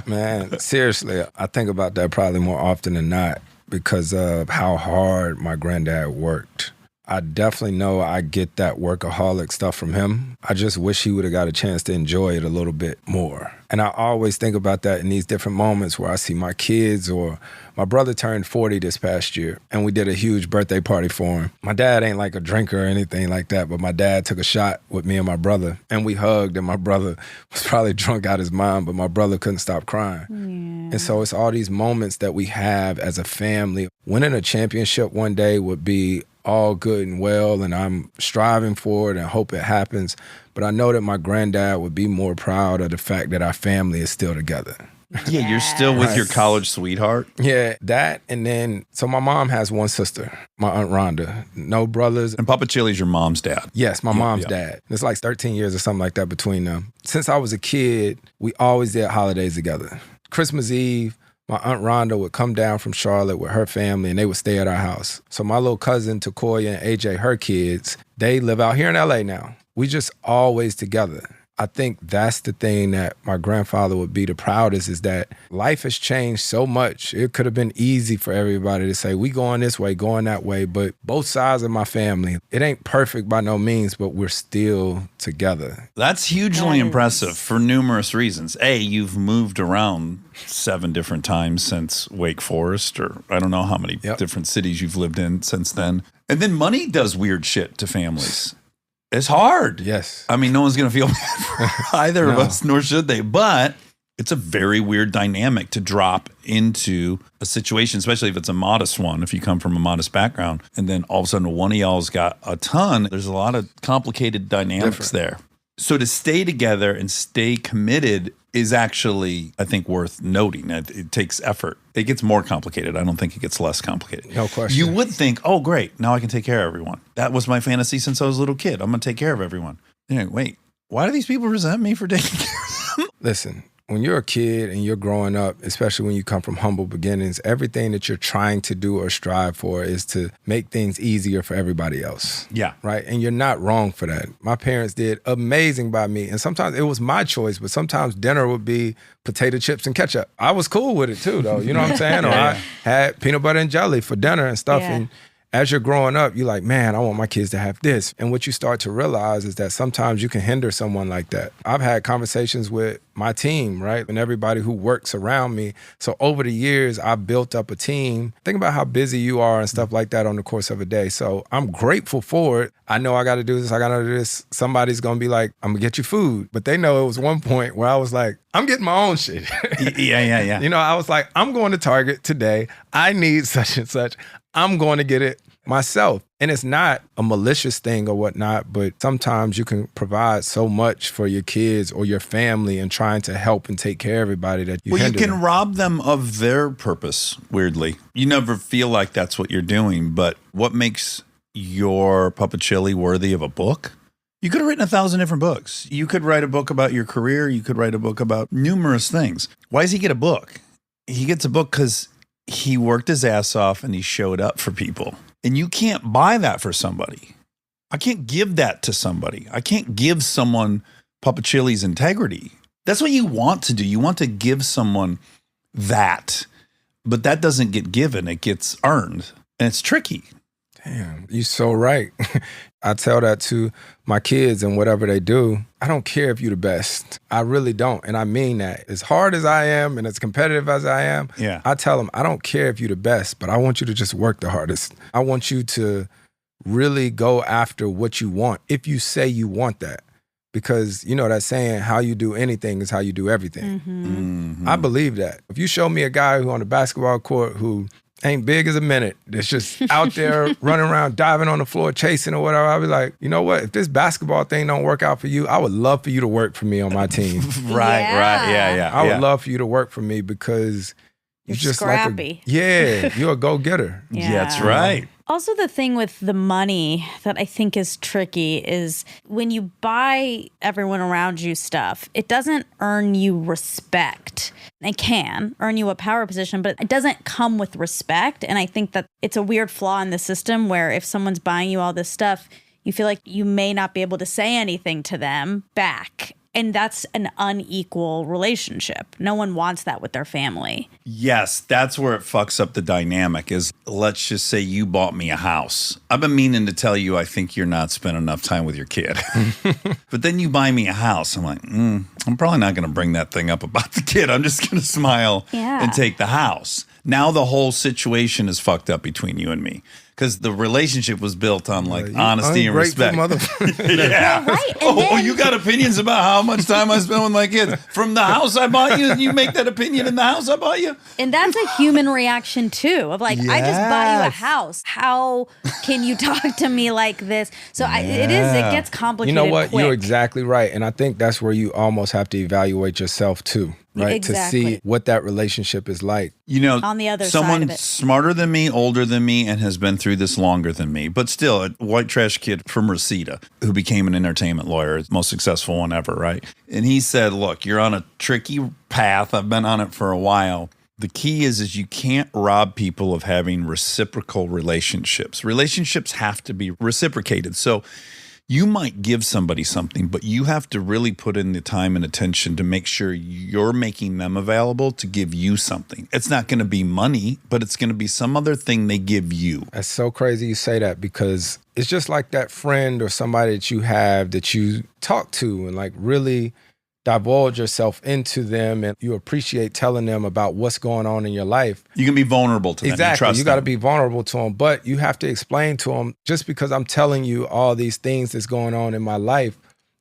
Man, seriously, I think about that probably more often than not because of how hard my granddad worked. I definitely know I get that workaholic stuff from him. I just wish he would have got a chance to enjoy it a little bit more. And I always think about that in these different moments where I see my kids, or my brother turned 40 this past year and we did a huge birthday party for him. My dad ain't like a drinker or anything like that, but my dad took a shot with me and my brother and we hugged, and my brother was probably drunk out his mind, but my brother couldn't stop crying. And so it's all these moments that we have as a family. Winning a championship one day would be all good and well, and I'm striving for it and hope it happens. But I know that my granddad would be more proud of the fact that our family is still together. Yeah, you're still with your college sweetheart. Yeah, that. And then, so my mom has one sister, my Aunt Rhonda, no brothers. And Papa Chili's your mom's dad. Yes, my mom's dad. It's like 13 years or something like that between them. Since I was a kid, we always did holidays together. Christmas Eve, my Aunt Rhonda would come down from Charlotte with her family and they would stay at our house. So my little cousin, Takoya and AJ, her kids, they live out here in LA now. We just always together. I think that's the thing that my grandfather would be the proudest, is that life has changed so much. It could have been easy for everybody to say, we going this way, going that way, but both sides of my family, it ain't perfect by no means, but we're still together. That's hugely impressive for numerous reasons. A, you've moved around 7 different times since Wake Forest, or I don't know how many different cities you've lived in since then. And then money does weird shit to families. It's hard. Yes. I mean, no one's going to feel bad for either of us, nor should they. But it's a very weird dynamic to drop into a situation, especially if it's a modest one, if you come from a modest background. And then all of a sudden one of y'all's got a ton. There's a lot of complicated dynamics there. So to stay together and stay committed is actually, I think, worth noting. It takes effort. It gets more complicated. I don't think it gets less complicated. No question. You would think, oh, great, now I can take care of everyone. That was my fantasy since I was a little kid. I'm going to take care of everyone. Wait, why do these people resent me for taking care of them? Listen, when you're a kid and you're growing up, especially when you come from humble beginnings, everything that you're trying to do or strive for is to make things easier for everybody else. Yeah. Right? And you're not wrong for that. My parents did amazing by me. And sometimes it was my choice, but sometimes dinner would be potato chips and ketchup. I was cool with it too, though. You know what I'm saying? Or I had peanut butter and jelly for dinner and stuff. Yeah. And as you're growing up, you're like, man, I want my kids to have this. And what you start to realize is that sometimes you can hinder someone like that. I've had conversations with my team, right? And everybody who works around me. So over the years, I've built up a team. Think about how busy you are and stuff like that on the course of a day. So I'm grateful for it. I know I got to do this. I got to do this. Somebody's going to be like, I'm going to get you food. But they know it was one point where I was like, I'm getting my own shit. Yeah. You know, I was like, I'm going to Target today. I need such and such. I'm going to get it myself. And it's not a malicious thing or whatnot, but sometimes you can provide so much for your kids or your family and trying to help and take care of everybody that you you can them. rob them of their purpose, weirdly. You never feel like that's what you're doing, but what makes your Papa Chili worthy of a book? You could have written 1,000 different books. You could write a book about your career. You could write a book about numerous things. Why does he get a book? He gets a book because he worked his ass off and he showed up for people. And you can't buy that for somebody. I can't give that to somebody. I can't give someone Papa Chili's integrity. That's what you want to do. You want to give someone that, but that doesn't get given. It gets earned, and it's tricky. Damn, you're so right. I tell that to my kids and whatever they do. I don't care if you're the best. I really don't. And I mean that. As hard as I am and as competitive as I am, I tell them, I don't care if you're the best, but I want you to just work the hardest. I want you to really go after what you want if you say you want that. Because, you know that saying, how you do anything is how you do everything. I believe that. If you show me a guy who on the basketball court who ain't big as a minute, that's just out there running around, diving on the floor, chasing or whatever, I'll be like, you know what? If this basketball thing don't work out for you, I would love for you to work for me on my team. Right. Yeah. I would love for you to work for me because you're just scrappy. You're a go-getter. Yeah, that's right. Also, the thing with the money that I think is tricky is when you buy everyone around you stuff, it doesn't earn you respect. It can earn you a power position, but it doesn't come with respect. And I think that it's a weird flaw in the system where if someone's buying you all this stuff, you feel like you may not be able to say anything to them back. And that's an unequal relationship. No one wants that with their family. Yes, that's where it fucks up the dynamic is, let's just say you bought me a house. I've been meaning to tell you I think you're not spending enough time with your kid. But then you buy me a house. I'm like, I'm probably not going to bring that thing up about the kid. I'm just going to smile and take the house. Now the whole situation is fucked up between you and me. Because the relationship was built on like honesty and respect. Yeah. Well, right. Oh, you got opinions about how much time I spend with my kids from the house I bought you, and you make that opinion in the house I bought you. And that's a human reaction too. Of like, I just bought you a house. How can you talk to me like this? So it gets complicated. You know what? Quick. You're exactly right, and I think that's where you almost have to evaluate yourself too. Right, exactly. To see what that relationship is like. You know, on the other someone side of it. smarter than me, older than me, and has been through this longer than me, but still a white trash kid from Reseda who became an entertainment lawyer, most successful one ever, right? And he said, look, you're on a tricky path. I've been on it for a while. The key is you can't rob people of having reciprocal relationships. Relationships have to be reciprocated. So you might give somebody something, but you have to really put in the time and attention to make sure you're making them available to give you something. It's not going to be money, but it's going to be some other thing they give you. That's so crazy you say that, because it's just like that friend or somebody that you have that you talk to and like really divulge yourself into them, and you appreciate telling them about what's going on in your life. You can be vulnerable to them. Exactly. You got to them. be vulnerable to them, but you have to explain to them, just because I'm telling you all these things that's going on in my life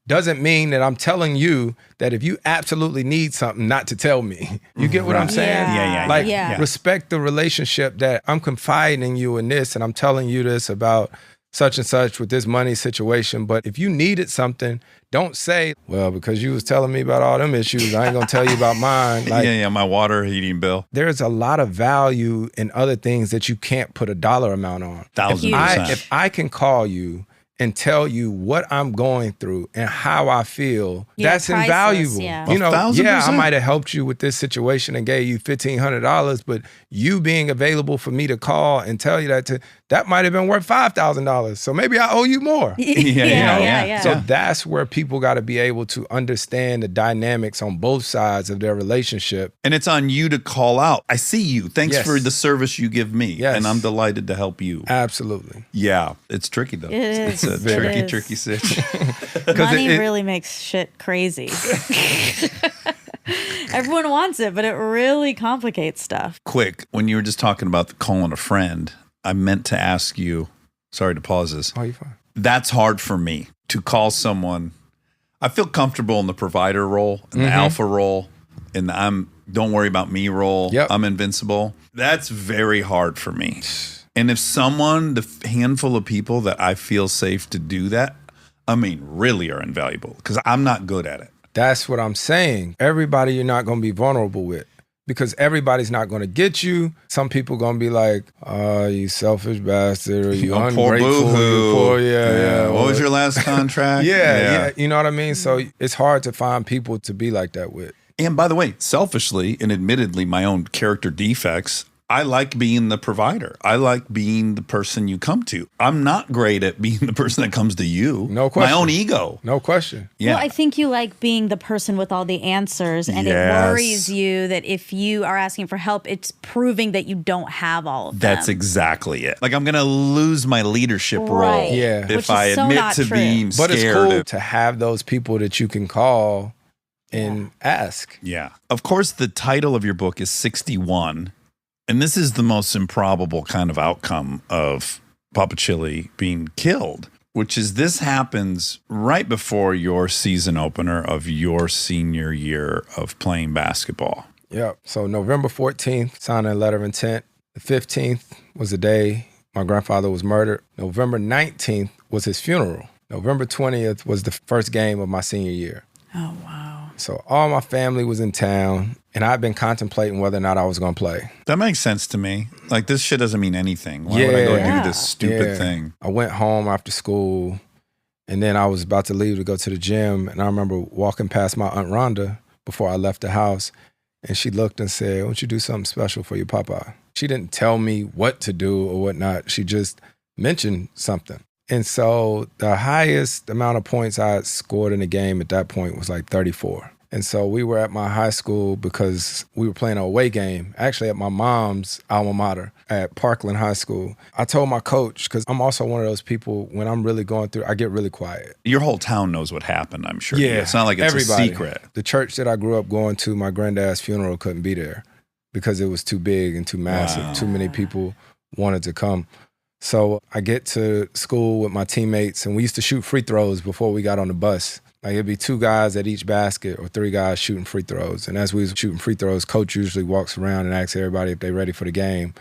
doesn't mean that I'm telling you that if you absolutely need something, not to tell me. You get what I'm saying? Yeah. Like, respect the relationship that I'm confiding in you in this, and I'm telling you this about such and such with this money situation. But if you needed something, don't say, well, because you was telling me about all them issues, I ain't gonna tell you about mine. Like, my water heating bill. There's a lot of value in other things that you can't put a dollar amount on. 1,000%. If I can call you and tell you what I'm going through and how I feel, that's priceless, invaluable. yeah. You know, 1,000%. I might have helped you with this situation and gave you $1,500, but you being available for me to call and tell you that might have been worth $5,000. So maybe I owe you more. Yeah. So that's where people got to be able to understand the dynamics on both sides of their relationship. And it's on you to call out. I see you. Thanks Yes. for the service you give me. Yes. And I'm delighted to help you. Absolutely. Yeah. It's tricky, though. It is. It's a tricky situation. Money really makes shit crazy. Everyone wants it, but it really complicates stuff. Quick, when you were just talking about calling a friend, I meant to ask you, sorry to pause this. Oh, you're fine. That's hard for me to call someone. I feel comfortable in the provider role, in the alpha role, in the don't worry about me role. Yep. I'm invincible. That's very hard for me. And if the handful of people that I feel safe to do that, really are invaluable, because I'm not good at it. That's what I'm saying. Everybody you're not going to be vulnerable with, because everybody's not going to get you. Some people going to be like, oh, you selfish bastard, or you ungrateful, you poor. Yeah. What was your last contract? Yeah. You know what I mean? So it's hard to find people to be like that with. And by the way, selfishly and admittedly, my own character defects, I like being the provider. I like being the person you come to. I'm not great at being the person that comes to you. No question. My own ego. No question. Yeah. Well, I think you like being the person with all the answers, and it Yes. worries you that if you are asking for help, it's proving that you don't have all of them. That's exactly it. Like, I'm going to lose my leadership role Right. Yeah. if Which I is so admit not to true. being But it's scared. cool to have those people that you can call and ask. Yeah. Of course, the title of your book is 61. And this is the most improbable kind of outcome of Papa Chili being killed, which is this happens right before your season opener of your senior year of playing basketball. Yep. So November 14th, signed a letter of intent. The 15th was the day my grandfather was murdered. November 19th was his funeral. November 20th was the first game of my senior year. Oh, wow. So all my family was in town, and I'd been contemplating whether or not I was going to play. That makes sense to me. Like, this shit doesn't mean anything. Why would I go Yeah. do this stupid thing? I went home after school, and then I was about to leave to go to the gym, and I remember walking past my Aunt Rhonda before I left the house, and she looked and said, "Why don't you do something special for your papa?" She didn't tell me what to do or whatnot. She just mentioned something. And so the highest amount of points I had scored in a game at that point was like 34. And so we were at my high school because we were playing an away game, actually at my mom's alma mater at Parkland High School. I told my coach, because I'm also one of those people, when I'm really going through, I get really quiet. Your whole town knows what happened, I'm sure. Yeah. It's not like it's everybody. a secret. The church that I grew up going to, my granddad's funeral couldn't be there because it was too big and too massive. Wow. Too many people wanted to come. So I get to school with my teammates, and we used to shoot free throws before we got on the bus. Like it'd be 2 guys at each basket or 3 guys shooting free throws. And as we was shooting free throws, coach usually walks around and asks everybody if they're ready for the game.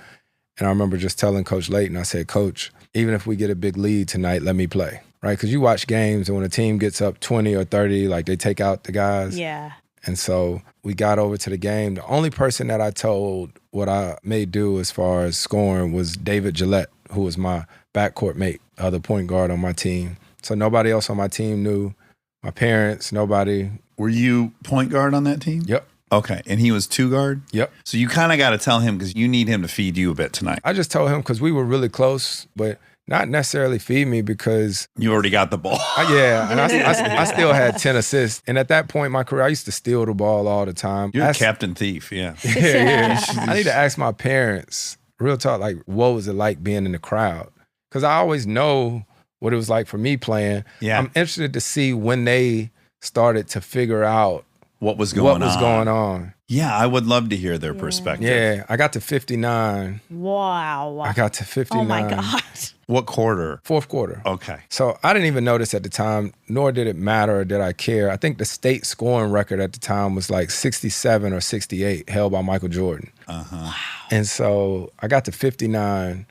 And I remember just telling Coach Layton, I said, Coach, even if we get a big lead tonight, let me play. Right? Because you watch games and when a team gets up 20 or 30, like they take out the guys. Yeah. And so we got over to the game. The only person that I told what I may do as far as scoring was David Gillette, who was my backcourt mate, other point guard on my team. So nobody else on my team knew. My parents, nobody. Were you point guard on that team? Yep. Okay. And he was 2 guard? Yep. So you kind of got to tell him because you need him to feed you a bit tonight. I just told him because we were really close, but not necessarily feed me because, You already got the ball. and I still had 10 assists. And at that point in my career, I used to steal the ball all the time. You're a That's- Captain Thief, yeah. Yeah. I need to ask my parents, real talk, like, what was it like being in the crowd? Because I always know what it was like for me playing. Yeah. I'm interested to see when they started to figure out What was going what on? was going on. Yeah, I would love to hear their perspective. Yeah, I got to 59. Wow. I got to 59. Oh my God. What quarter? Fourth quarter. Okay. So I didn't even notice at the time, nor did it matter or did I care. I think the state scoring record at the time was like 67 or 68, held by Michael Jordan. Uh-huh. And so I got to 59,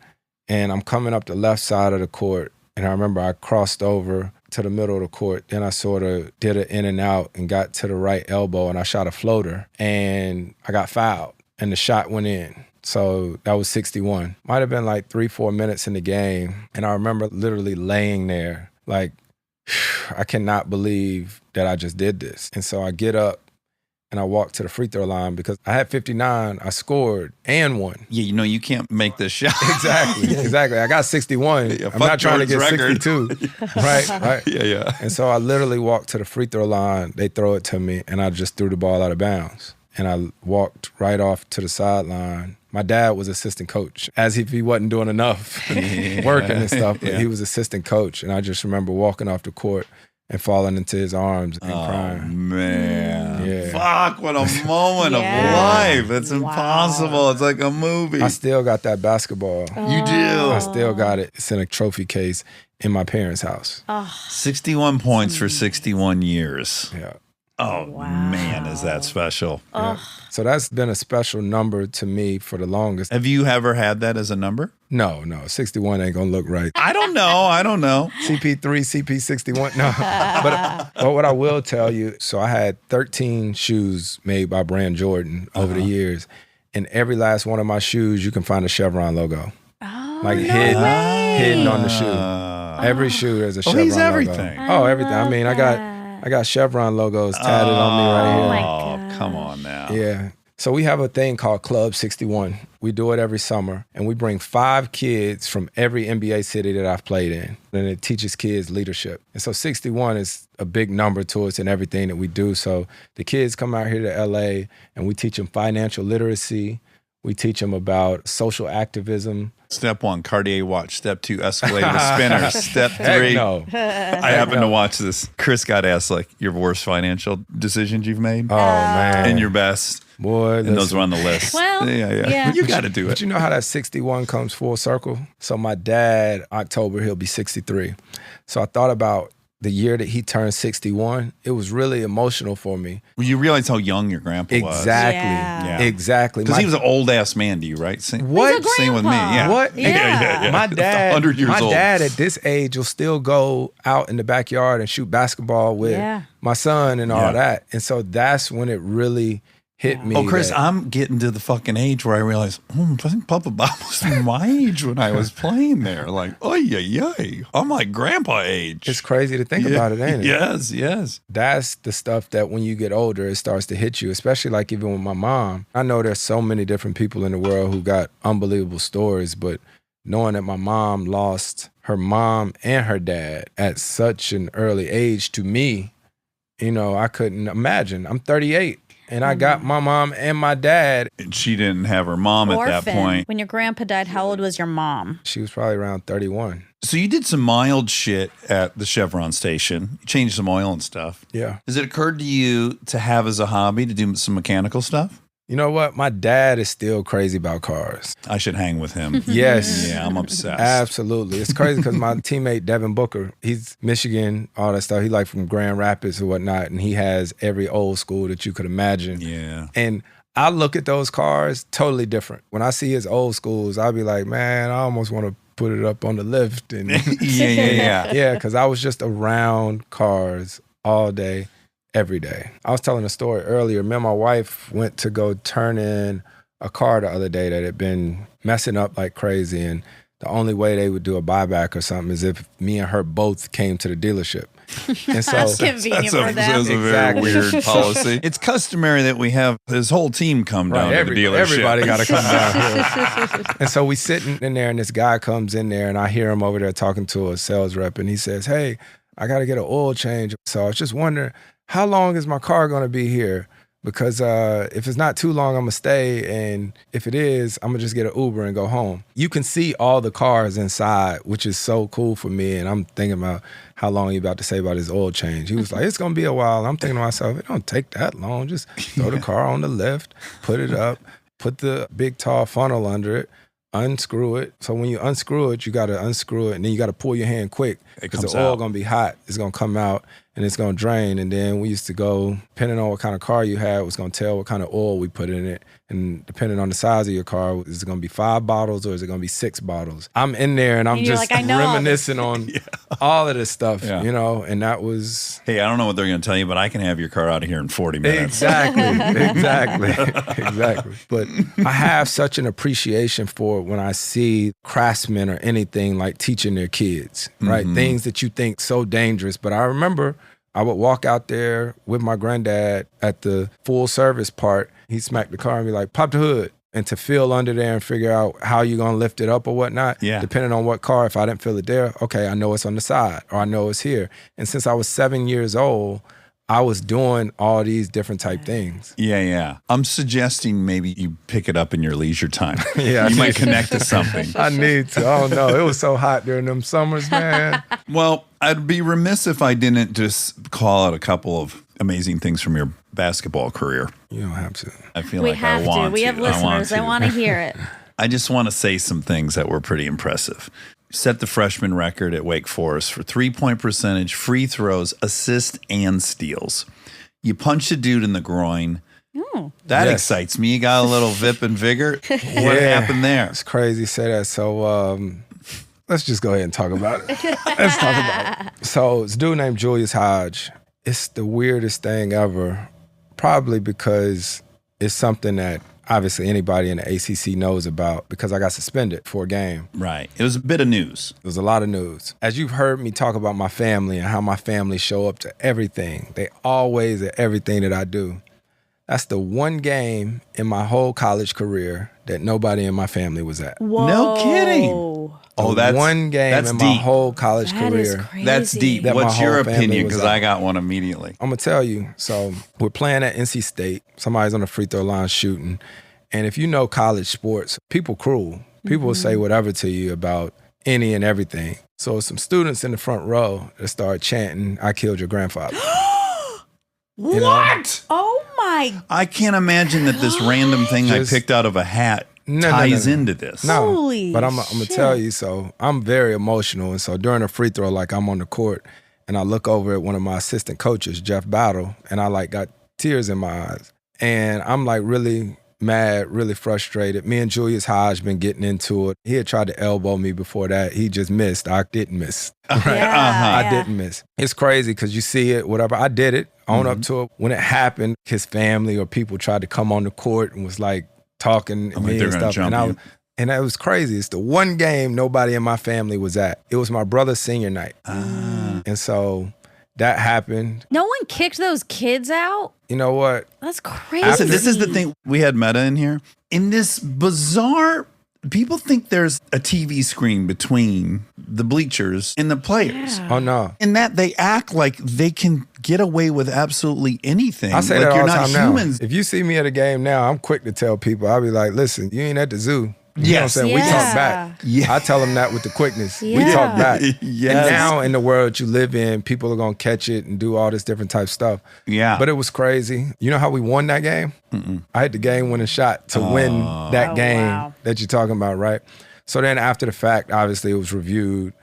and I'm coming up the left side of the court. And I remember I crossed over to the middle of the court. Then I sort of did an in and out and got to the right elbow, and I shot a floater, and I got fouled, and the shot went in. So that was 61. Might have been like 3-4 minutes in the game. And I remember literally laying there like, I cannot believe that I just did this. And so I get up and I walk to the free throw line because I had 59, I scored and won. Yeah, you know, you can't make this shot. Exactly. I got 61. Yeah, I'm fuck not trying to get Jordan's record. 62. Right. Yeah. And so I literally walked to the free throw line. They throw it to me, and I just threw the ball out of bounds. And I walked right off to the sideline. My dad was assistant coach, as if he wasn't doing enough working and stuff, but he was assistant coach. And I just remember walking off the court and falling into his arms and crying. Man. Yeah. Fuck, what a moment Yeah. of life. It's Wow. impossible. It's like a movie. I still got that basketball. You do. I still got it. It's in a trophy case in my parents' house. 61 points for 61 years. Yeah. Oh, man, is that special. Yeah. So that's been a special number to me for the longest. Have you ever had that as a number? No, 61 ain't gonna look right. I don't know. CP3, CP61, no. But what I will tell you, so I had 13 shoes made by Brand Jordan over the years, and every last one of my shoes, you can find a Chevron logo. Oh, Like hidden on the shoe. Every shoe there's a Chevron he's logo. everything. Oh, everything. I mean, I got Chevron logos tatted on me right here. my Oh, God. come on now. Yeah. So we have a thing called Club 61. We do it every summer, and we bring 5 kids from every NBA city that I've played in, and it teaches kids leadership. And so 61 is a big number to us in everything that we do. So the kids come out here to LA, and we teach them financial literacy. We teach them about social activism. Step 1, Cartier watch. Step 2, Escalade with spinners. Step 3, Heck no. I happened to watch this. Chris got asked, like, your worst financial decisions you've made Oh, man. and your best. Boy, And those were on the list. Well, yeah. You got to do But it. you know how that 61 comes full circle? So my dad, October, he'll be 63. So I thought about the year that he turned 61. It was really emotional for me. Well, you realize how young your grandpa was. Exactly. Yeah. Exactly. Because My- he was an old ass man to you, right? Same, What? He's a Same with me. grandpa. Yeah. What? Yeah. My dad, 100 years my old. dad at this age will still go out in the backyard and shoot basketball with Yeah. my son and all Yeah. that. And so that's when it really hit me. Oh, Chris, that- I'm getting to the fucking age where I realize, I think Papa Bob was my age when I was playing there. Like, oh, yeah. I'm like grandpa age. it's crazy to think about it, ain't it? Yes. That's the stuff that when you get older, it starts to hit you, especially like even with my mom. I know there's so many different people in the world who got unbelievable stories, but knowing that my mom lost her mom and her dad at such an early age to me, you know, I couldn't imagine. I'm 38 and I got my mom and my dad. And she didn't have her mom at that point. When your grandpa died, how old was your mom? She was probably around 31. So you did some mild shit at the Chevron station. You changed some oil and stuff. Yeah. Has it occurred to you to have as a hobby to do some mechanical stuff? You know what? My dad is still crazy about cars. I should hang with him. Yes. Yeah, I'm obsessed. Absolutely. It's crazy because my teammate, Devin Booker, he's Michigan, all that stuff. He like from Grand Rapids or whatnot, and he has every old school that you could imagine. Yeah. And I look at those cars totally different. When I see his old schools, I'll be like, man, I almost want to put it up on the lift. And Yeah. yeah, because I was just around cars all day, every day. I was telling a story earlier. Me and my wife went to go turn in a car the other day that had been messing up like crazy. And the only way they would do a buyback or something is if me and her both came to the dealership. And so That's convenient for them. That's a Exactly. very weird policy. It's customary that we have his whole team come down to the dealership. everybody got to come down here. And so we sitting in there and this guy comes in there and I hear him over there talking to a sales rep and he says, hey, I got to get an oil change. So I was just wondering, how long is my car going to be here? Because if it's not too long, I'm going to stay. And if it is, I'm going to just get an Uber and go home. You can see all the cars inside, which is so cool for me. And I'm thinking about how long you about to say about his oil change. He was like, it's going to be a while. And I'm thinking to myself, it don't take that long. Just throw the car on the lift, put it up, put the big tall funnel under it, unscrew it. So when you unscrew it, you got to unscrew it. And then you got to pull your hand quick because the oil going to be hot. It's going to come out. And it's going to drain. And then we used to go, depending on what kind of car you had, it was going to tell what kind of oil we put in it. And depending on the size of your car, is it going to be 5 bottles or is it going to be 6 bottles? I'm in there and I'm And you're just like, I know all reminiscing on all of this stuff, Yeah. you know, and that was... Hey, I don't know what they're going to tell you, but I can have your car out of here in 40 minutes. Exactly. But I have such an appreciation for it when I see craftsmen or anything like teaching their kids, right? Things that you think so dangerous. But I remember I would walk out there with my granddad at the full service part. He'd smack the car and be like, pop the hood. And to feel under there and figure out how you're going to lift it up or whatnot, depending on what car, if I didn't feel it there, okay, I know it's on the side or I know it's here. And since I was 7 years old, I was doing all these different type things. Yeah. I'm suggesting maybe you pick it up in your leisure time. Yeah, You might connect to something. I need to. I don't know. It was so hot during them summers, man. Well, I'd be remiss if I didn't just call out a couple of amazing things from your basketball career. You don't have to. I feel We like have I want to. We have listeners. I want to hear it. I just want to say some things that were pretty impressive. Set the freshman record at Wake Forest for 3-point percentage, free throws, assists, and steals. You punched a dude in the groin. That Yes. excites me. You got a little vip and vigor. What happened there? It's crazy to say that. So let's just go ahead and talk about it. Let's talk about it. So it's a dude named Julius Hodge. It's the weirdest thing ever, probably because it's something that obviously anybody in the ACC knows about because I got suspended for a game. Right. It was a bit of news. It was a lot of news. As you've heard me talk about my family and how my family show up to everything, they always at everything that I do. That's the one game in my whole college career that nobody in my family was at. Whoa. No kidding. Oh, that's one game that's in deep. my whole college That is career. crazy. That's deep. That my What's your whole family opinion? was Because out. I got one immediately. I'm gonna tell you. So we're playing at NC State. Somebody's on the free throw line shooting, and if you know college sports, people cruel. People will say whatever to you about any and everything. So some students in the front row that start chanting, "I killed your grandfather." You know? What? Oh my. I can't imagine that this random thing Just- I picked out of a hat No, ties no. into this. No, Holy but I'm gonna shit. tell you. So I'm very emotional, and so during a free throw, like I'm on the court, and I look over at one of my assistant coaches, Jeff Battle, and I like got tears in my eyes, and I'm like really mad, really frustrated. Me and Julius Hodge been getting into it. He had tried to elbow me before that. He just missed. I didn't miss. I didn't miss. It's crazy because you see it, whatever. I did it, own up to it. When it happened, his family or people tried to come on the court and was like talking to like me they're and gonna stuff. jump you. And that was crazy. It's the one game nobody in my family was at. It was my brother's senior night. And so that happened. No one kicked those kids out? You know what? That's crazy. Listen, this is the thing. We had Meta in here. In this bizarre people think there's a TV screen between the bleachers and the players. Oh no. In that they act like they can get away with absolutely anything. I say like that all you're the not time humans. now. If you see me at a game now, I'm quick to tell people. I'll be like, listen, you ain't at the zoo. You know what I'm saying? We talk back. Yeah. I tell them that with the quickness. We Yeah. talk back. Yes. And now in the world you live in, people are going to catch it and do all this different type stuff. Yeah. But it was crazy. You know how we won that game? I had the game winning shot to win that Oh, game wow. that you're talking about, right? So then after the fact, obviously it was reviewed.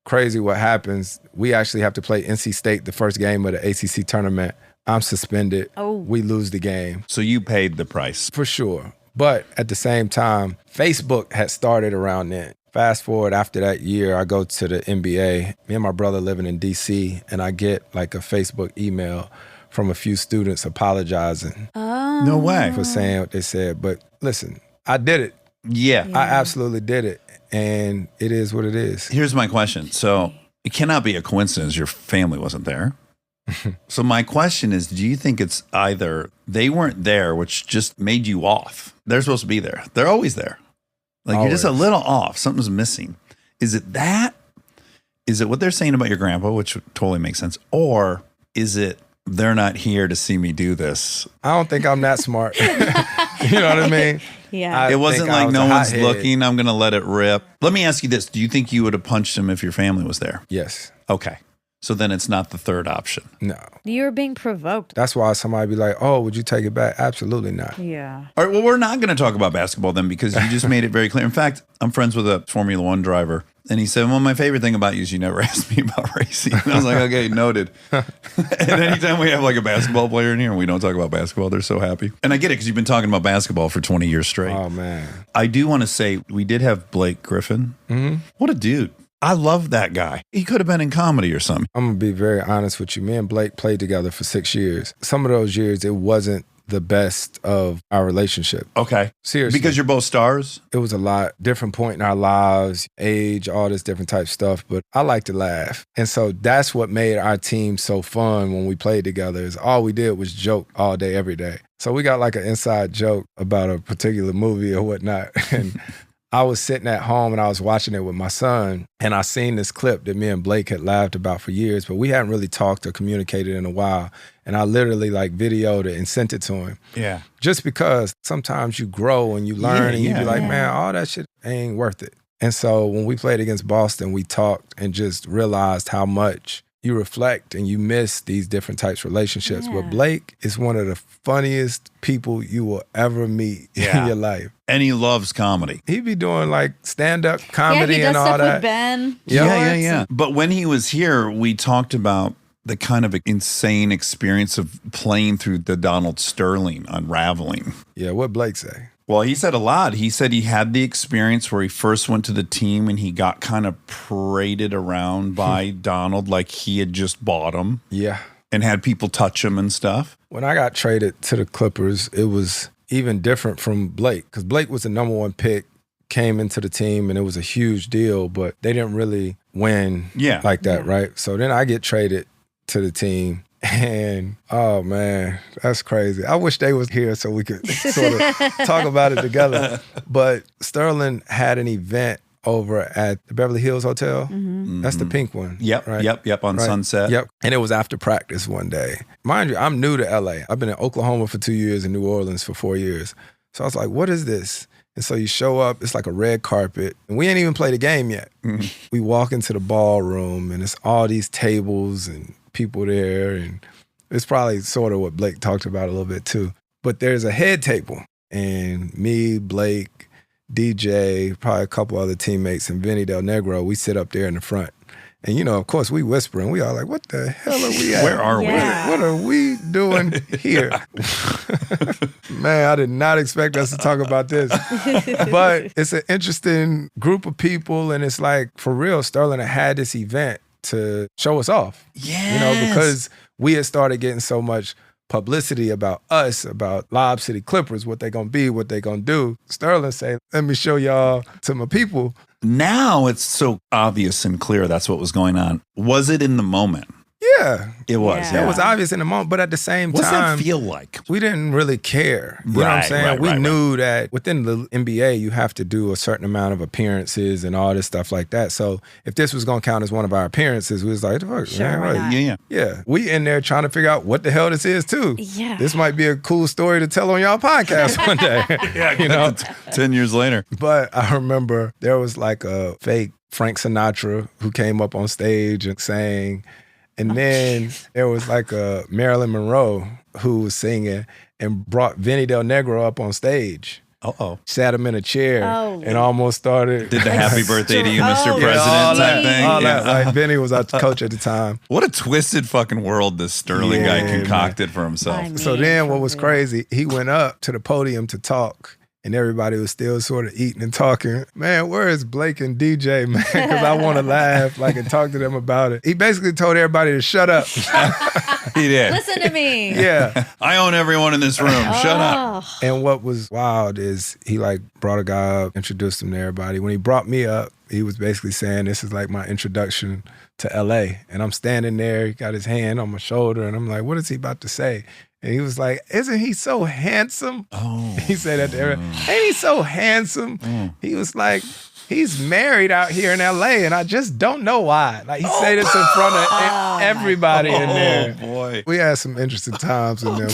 Crazy what happens. We actually have to play NC State the first game of the ACC tournament. I'm suspended. Oh. We lose the game. So you paid the price. For sure. But at the same time, Facebook had started around then. Fast forward after that year, I go to the NBA. Me and my brother living in DC, and I get like a Facebook email from a few students apologizing No way. for saying what they said. But listen, I did it. Yeah. I absolutely did it. And it is what it is. Here's my question. So it cannot be a coincidence your family wasn't there. So my question is, do you think it's either they weren't there, which just made you off? They're supposed to be there. They're always there. Like you're just a Always. little off. Something's missing. Is it that? Is it what they're saying about your grandpa, which totally makes sense? Or is it they're not here to see me do this? I don't think I'm that smart. You know what I mean? Yeah. I It wasn't think I like was no a one's hothead. looking. I'm going to let it rip. Let me ask you this. Do you think you would have punched him if your family was there? Yes. Okay. So then it's not the third option. No. You were being provoked. That's why somebody be like, oh, would you take it back? Absolutely not. Yeah. All right. Well, we're not going to talk about basketball then because you just made it very clear. In fact, I'm friends with a Formula One driver. And he said, well, my favorite thing about you is you never asked me about racing. And I was like, okay, noted. And anytime we have like a basketball player in here and we don't talk about basketball, they're so happy. And I get it because you've been talking about basketball for 20 years straight. Oh, man. I do want to say we did have Blake Griffin. What a dude. I love that guy. He could have been in comedy or something. I'm going to be very honest with you. Me and Blake played together for 6 years. Some of those years, it wasn't the best of our relationship. Okay. Seriously. Because you're both stars? It was a lot different point in our lives, age, all this different type stuff. But I like to laugh. And so that's what made our team so fun when we played together is all we did was joke all day, every day. So we got like an inside joke about a particular movie or whatnot. And I was sitting at home and I was watching it with my son, and I seen this clip that me and Blake had laughed about for years, but we hadn't really talked or communicated in a while. And I literally like videoed it and sent it to him. Yeah. Just because sometimes you grow and you learn and you yeah, be like, yeah. man, all that shit ain't worth it. And so when we played against Boston, we talked and just realized how much you reflect and you miss these different types of relationships. Yeah. But Blake is one of the funniest people you will ever meet Yeah. in your life. And he loves comedy. He be doing like stand-up comedy Yeah, he does and all stuff that. with Ben. Yeah. But when he was here, we talked about the kind of insane experience of playing through the Donald Sterling unraveling. Yeah, what Blake say? Well, he said a lot. He said he had the experience where he first went to the team and he got kind of paraded around by Donald like he had just bought him Yeah. and had people touch him and stuff. When I got traded to the Clippers, it was even different from Blake because Blake was the number one pick, came into the team, and it was a huge deal, but they didn't really win like that, right? So then I get traded to the team. And oh man, that's crazy. I wish they was here so we could sort of talk about it together. But Sterling had an event over at the Beverly Hills Hotel. That's the pink one. Yep, right? yep, on Right. Sunset. Yep. And it was after practice one day. Mind you, I'm new to LA. I've been in Oklahoma for 2 years and New Orleans for 4 years. So I was like, what is this? And so you show up, it's like a red carpet, and we ain't even played a game yet. We walk into the ballroom, and it's all these tables and people there, and it's probably sort of what Blake talked about a little bit too. But there's a head table, and me, Blake, DJ, probably a couple other teammates, and Vinny Del Negro, we sit up there in the front. And, you know, of course, we whispering. We all like, what the hell are we at? Where are we? Yeah. What are we doing here? Man, I did not expect us to talk about this. But it's an interesting group of people. And it's like, for real, Sterling had this event to show us off. Yes. You know, because we had started getting so much publicity about us, about Lob City Clippers, what they gonna be, what they gonna do. Sterling say, let me show y'all to my people. Now it's so obvious and clear that's what was going on. Was it in the moment? Yeah. It was. Yeah. It was obvious in the moment, but at the same What's time, that feel like? we didn't really care. You know what I'm Right, saying? right, We right, knew that within the NBA, you have to do a certain amount of appearances and all this stuff like that. So if this was going to count as one of our appearances, we was like, fuck, Sure, man, why right. not? Yeah. Yeah. We in there trying to figure out what the hell this is too. Yeah. This might be a cool story to tell on y'all podcast one day. You know? 10 years later. But I remember there was like a fake Frank Sinatra who came up on stage and sang. And then there was like a Marilyn Monroe who was singing and brought Vinny Del Negro up on stage. Uh-oh. Sat him in a chair Oh. and almost started. Did the happy birthday to you, Oh, Mr. yeah, President all type that, thing? all that. Yeah. Like Vinny was our coach at the time. What a twisted fucking world this Sterling guy Yeah, concocted for himself. I mean, So then what was for crazy, he went up to the podium to talk. And everybody was still sort of eating and talking. Man, where is Blake and DJ, man? Because I want to laugh like and talk to them about it. He basically told everybody to shut up. He did. Listen to me. Yeah. I own everyone in this room. Shut up. Oh. And what was wild is he like brought a guy up, introduced him to everybody. When he brought me up, he was basically saying, this is like my introduction to LA. And I'm standing there, he got his hand on my shoulder, and I'm like, what is he about to say? And he was like, isn't he so handsome? Oh. He said that to everyone. Ain't he so handsome? He was like, he's married out here in LA, and I just don't know why. Like he said this in front of everybody in there. Oh, boy. We had some interesting times in them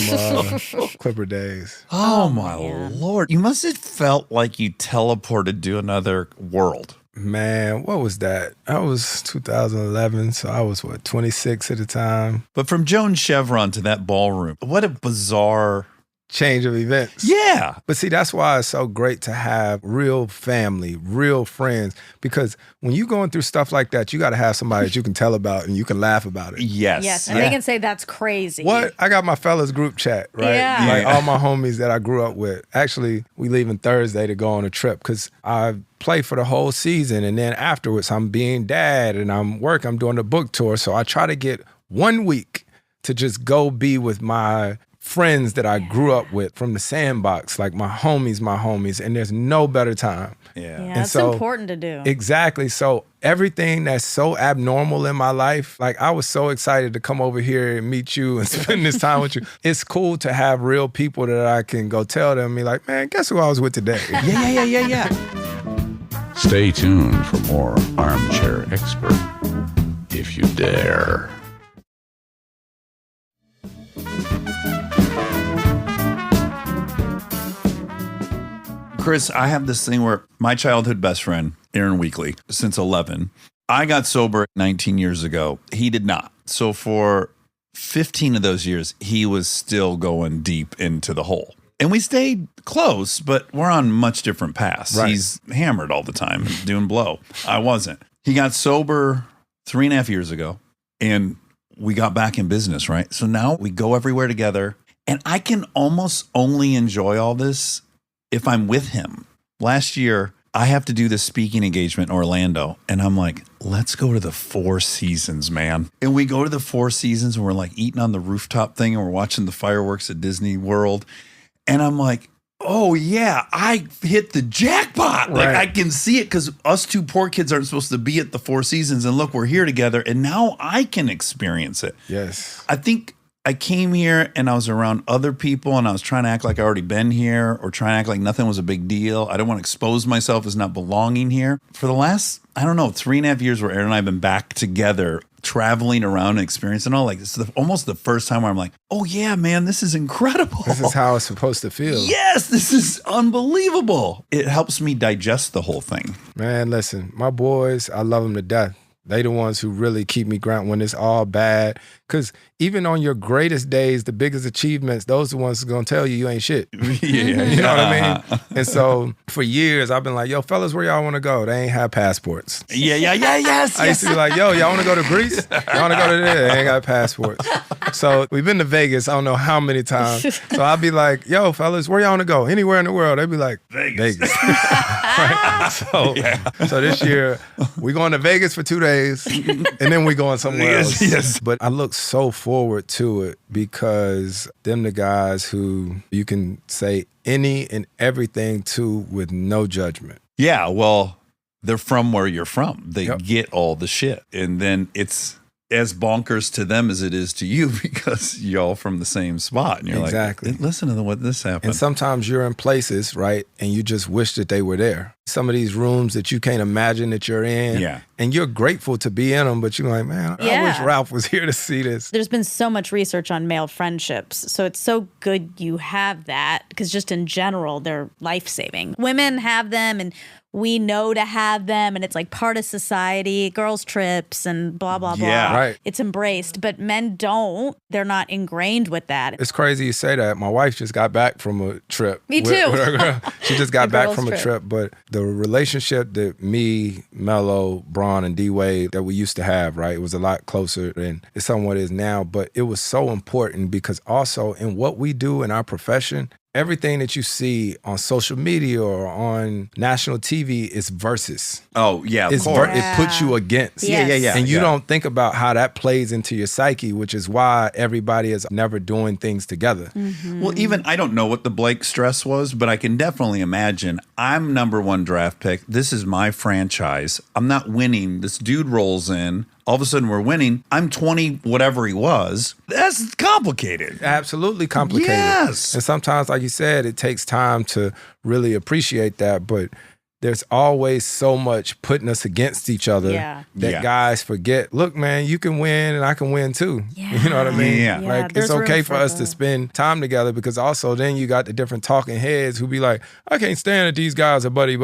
Clipper days. Oh, my Lord. You must have felt like you teleported to another world. Man, what was that? That was 2011, so I was, 26 at the time. But from Joan Chevron to that ballroom, what a bizarre... Change of events. Yeah. But see, that's why it's so great to have real family, real friends, because when you're going through stuff like that, you got to have somebody that you can tell about and you can laugh about it. Yes. Yes, and they can say that's crazy. What? I got my fellas group chat, right? Yeah. Like Yeah. all my homies that I grew up with. Actually, we leaving Thursday to go on a trip because I play for the whole season. And then afterwards, I'm being dad and I'm doing the book tour. So I try to get 1 week to just go be with my friends that I grew up with from the sandbox, like my homies, and there's no better time. Yeah. Yeah, it's so- important to do. Exactly. So everything that's so abnormal in my life, like I was so excited to come over here and meet you and spend this time with you. It's cool to have real people that I can go tell them, be like, man, guess who I was with today? Yeah. Stay tuned for more Armchair Expert, if you dare. Chris, I have this thing where my childhood best friend, Aaron Weekly, since 11, I got sober 19 years ago. He did not. So for 15 of those years, he was still going deep into the hole. And we stayed close, but we're on much different paths. Right. He's hammered all the time, doing blow. I wasn't. He got sober 3.5 years ago, and we got back in business, right? So now we go everywhere together, and I can almost only enjoy all this if I'm with him. Last year, I have to do this speaking engagement in Orlando, and I'm like, let's go to the Four Seasons, man. And we go to the Four Seasons, and we're like eating on the rooftop thing, and we're watching the fireworks at Disney World. And I'm like, oh yeah, I hit the jackpot. Like Right. I can see it because us two poor kids aren't supposed to be at the Four Seasons. And look, we're here together. And now I can experience it. Yes. I think I came here and I was around other people and I was trying to act like I already been here or trying to act like nothing was a big deal. I don't want to expose myself as not belonging here. For the last, 3.5 years where Aaron and I have been back together, traveling around and experiencing all, like, it's almost the first time where I'm like, oh yeah, man, this is incredible. This is how it's supposed to feel. Yes, this is unbelievable. It helps me digest the whole thing. Man, listen, my boys, I love them to death. They the ones who really keep me grounded when it's all bad. Because even on your greatest days, the biggest achievements, those are the ones who's going to tell you ain't shit. Yeah, You know what I mean? And so for years, I've been like, yo, fellas, where y'all want to go? They ain't have passports. Yes. I used to be like, yo, y'all want to go to Greece? Y'all want to go to there? They ain't got passports. So we've been to Vegas, I don't know how many times. So I'll be like, yo, fellas, where y'all want to go? Anywhere in the world. They'd be like, Vegas. Right? So this year, we going to Vegas for 2 days, and then we going somewhere else. Yes. But I look so forward to it because them the guys who you can say any and everything to with no judgment. Yeah, well, they're from where you're from. They Yep. get all the shit. And then it's as bonkers to them as it is to you because y'all from the same spot. And you're Exactly. like, listen to what this happened. And sometimes you're in places, right, and you just wish that they were there. Some of these rooms that you can't imagine that you're in. Yeah. And you're grateful to be in them, but you're like, man, I Yeah. wish Ralph was here to see this. There's been so much research on male friendships. So it's so good you have that because just in general, they're life-saving. Women have them and we know to have them and it's like part of society, girls' trips and blah, blah, blah. Yeah. Right. It's embraced, but men don't. They're not ingrained with that. It's crazy you say that. My wife just got back from a trip. Me with too. her girl. She just got A back girl's from a trip. trip. But the relationship that me, Mello, Braun, and D-Wade that we used to have, right, it was a lot closer than it somewhat is now. But it was so important because also in what we do in our profession, everything that you see on social media or on national TV is versus. Oh, yeah, of It's course. it puts you against. Yes. And you Yeah. don't think about how that plays into your psyche, which is why everybody is never doing things together. Well, even I don't know what the Blake stress was, but I can definitely imagine I'm #1 draft pick. This is my franchise. I'm not winning. This dude rolls in. All of a sudden we're winning. I'm 20, whatever he was. That's complicated. Absolutely complicated. Yes. And sometimes, like you said, it takes time to really appreciate that. But there's always so much putting us against each other Yeah. that Yeah. guys forget, look, man, you can win and I can win too. You know what I mean? Yeah. Yeah, Like, it's there's room okay for for us to both. spend time together because also then you got the different talking heads who be like, I can't stand it. These guys are buddy.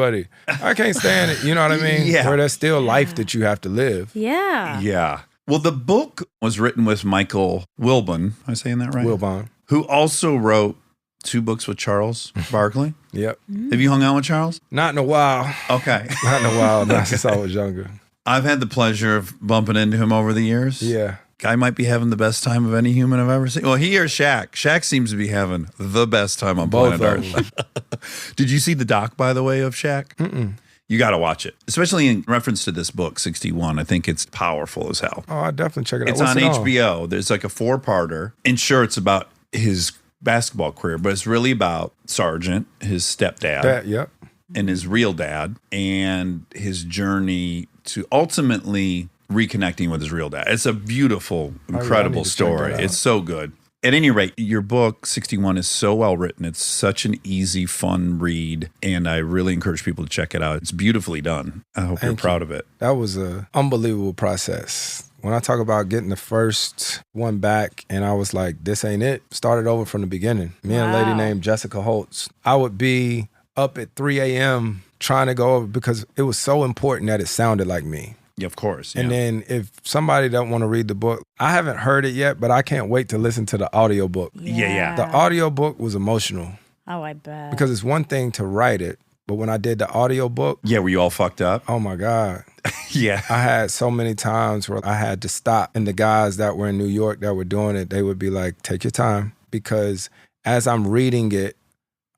I can't stand it. You know what I mean? Yeah. Where there's still life that you have to live. Yeah. Yeah. Well, the book was written with Michael Wilbon. Am I saying that right? Wilbon. Who also wrote 2 books with Charles Barkley. Yep. Have you hung out with Charles? Not in a while. Okay. Not in a while. Not since I was younger. I've had the pleasure of bumping into him over the years. Yeah. Guy might be having the best time of any human I've ever seen. Well, he or Shaq. Shaq seems to be having the best time on Both planet of Earth. Did you see the doc, by the way, of Shaq? You got to watch it, especially in reference to this book, 61. I think it's powerful as hell. Oh, I definitely check it out. It's What's on it HBO. There's like a 4-parter. And sure, it's about his basketball career, but it's really about Sargent, his stepdad, Yep. and his real dad, and his journey to ultimately reconnecting with his real dad. It's a beautiful, incredible need to check story. that out. It's so good. At any rate, your book, 61, is so well written. It's such an easy, fun read, and I really encourage people to check it out. It's beautifully done. I hope you're Thank proud of it. That was an unbelievable process. When I talk about getting the first one back and I was like, this ain't it, started over from the beginning. Me and a lady Wow. named Jessica Holtz. I would be up at 3 a.m. trying to go over because it was so important that it sounded like me. Yeah, of course. And yeah. then if somebody don't want to read the book, I haven't heard it yet, but I can't wait to listen to the audiobook. Yeah. The audiobook was emotional Oh, I bet. because it's one thing to write it, but when I did the audiobook, Yeah, were you all fucked up? oh my God. Yeah. I had so many times where I had to stop, and the guys that were in New York that were doing it, they would be like, take your time, because as I'm reading it,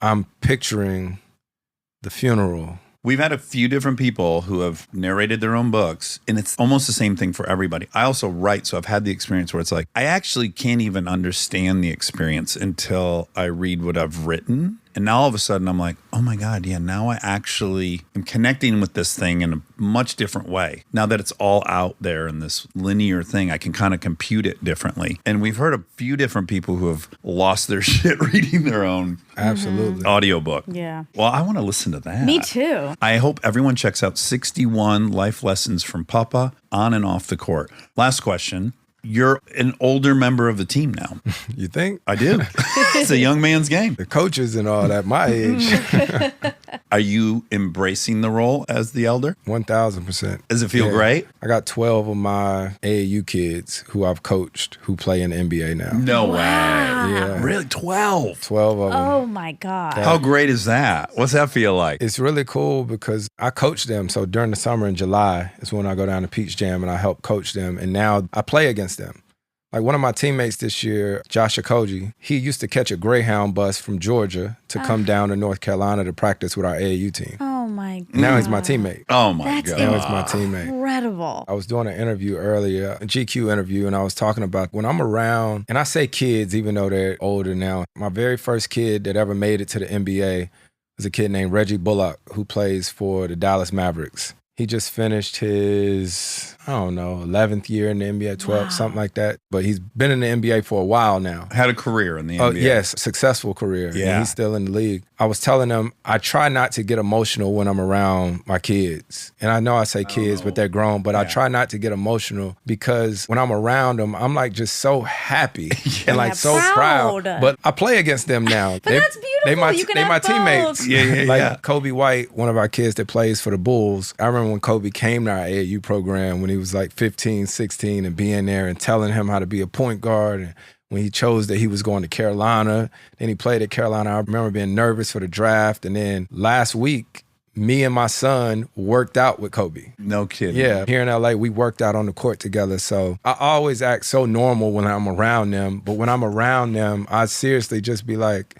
I'm picturing the funeral. We've had a few different people who have narrated their own books, and it's almost the same thing for everybody. I also write, so I've had the experience where it's like, I actually can't even understand the experience until I read what I've written. And now all of a sudden I'm like, oh my God, yeah, now I actually am connecting with this thing in a much different way. Now that it's all out there in this linear thing, I can kind of compute it differently. And we've heard a few different people who have lost their shit reading their own Absolutely. audiobook. Yeah. Well, I want to listen to that. Me too. I hope everyone checks out 61 Life Lessons from Papa on and off the court. Last question. You're an older member of the team now. You think? I do. It's a young man's game. The coaches and all that, my age, Are you embracing the role as the elder? 1,000%. Does it feel Yeah. great? I got 12 of my AAU kids who I've coached who play in the NBA now. No way. Yeah. Really? 12? 12 of them. Oh my God. How great is that? What's that feel like? It's really cool because I coach them. So during the summer in July is when I go down to Peach Jam and I help coach them. And now I play against them. Like one of my teammates this year, Josh Okoji, he used to catch a Greyhound bus from Georgia to come down to North Carolina to practice with our AAU team. Oh my God. Now he's my teammate. Oh my That's God. Now he's my teammate. incredible. I was doing an interview earlier, a GQ interview, and I was talking about when I'm around, and I say kids even though they're older now. My very first kid that ever made it to the NBA was a kid named Reggie Bullock who plays for the Dallas Mavericks. He just finished his, I don't know, 11th year in the NBA, 12, something like that. But he's been in the NBA for a while now. Had a career in the NBA. Oh, yes, successful career. Yeah. And he's still in the league. I was telling him, I try not to get emotional when I'm around my kids. And I know I say kids, but they're grown. But I try not to get emotional because when I'm around them, I'm like just so happy and like so proud. But I play against them now. But that's beautiful. You can they have my both. teammates. Yeah. Like Kobe White, one of our kids that plays for the Bulls. I remember when Kobe came to our AAU program when he was like 15, 16 and being there and telling him how to be a point guard. And when he chose that he was going to Carolina, then he played at Carolina. I remember being nervous for the draft. And then last week, me and my son worked out with Kobe. No kidding. Yeah, here in LA, we worked out on the court together. So I always act so normal when I'm around them. But when I'm around them, I seriously just be like,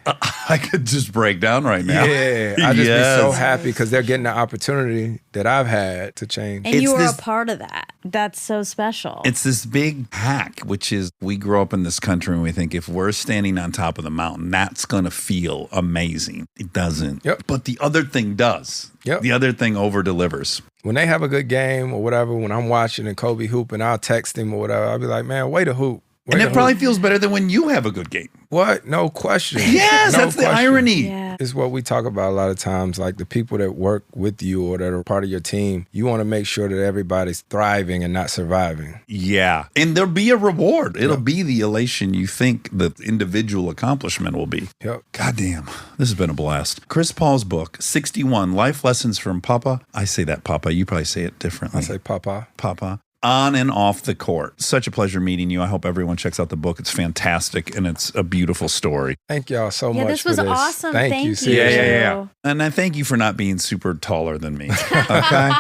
I could just break down right now. yeah, I just be so happy because they're getting the opportunity that I've had to change. And you were a part of that. That's so special. It's this big hack, which is we grow up in this country and we think if we're standing on top of the mountain, that's going to feel amazing. It doesn't. Yep. But the other thing does. Yep. The other thing over delivers. When they have a good game or whatever, when I'm watching and Kobe hooping, I'll text him or whatever. I'll be like, man, way to hoop. And it probably feels better than when you have a good game. What? No question. Yes, No that's the question. irony. Yeah. It's what we talk about a lot of times, like the people that work with you or that are part of your team, you want to make sure that everybody's thriving and not surviving. Yeah. And there'll be a reward. It'll be the elation you think the individual accomplishment will be. Yep. Goddamn. This has been a blast. Chris Paul's book, 61 Life Lessons from Papa. I say that Papa. You probably say it differently. I say Papa. Papa. On and off the court. Such a pleasure meeting you. I hope everyone checks out the book. It's fantastic and it's a beautiful story. Thank y'all so much this for was this. awesome. Thank you. Yeah. And I thank you for not being super taller than me. Okay?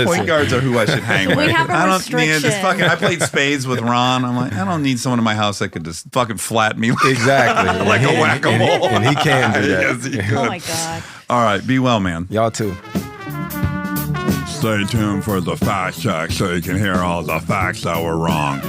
Point guards are who I should hang with. have a I don't restriction. this fucking I played spades with Ron. I'm like, I don't need someone in my house that could just fucking flatten me Exactly. like a whack-a-mole. And he can do that. Yes, he could. Oh my God. All right, be well, man. Y'all too. Stay tuned for the fact check so you can hear all the facts that were wrong.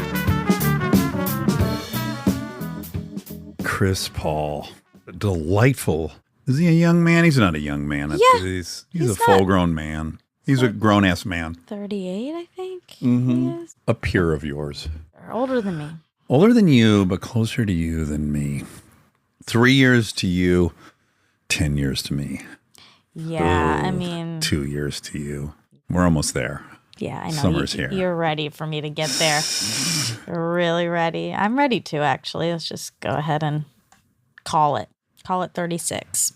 Chris Paul. Delightful. Is he a young man? He's not a young man. Yeah, He's a he's full-grown man. He's a grown-ass man. 38, I think. Mm-hmm. He is. A peer of yours. Or older than me. Older than you, but closer to you than me. 3 years to you, 10 years to me. Yeah, I Ooh, mean, 2 years to you. We're almost there. yeah, I know. Summer's here. You're ready for me to get there. You're really ready. I'm ready to, actually. Let's just go ahead and call it. Call it 36.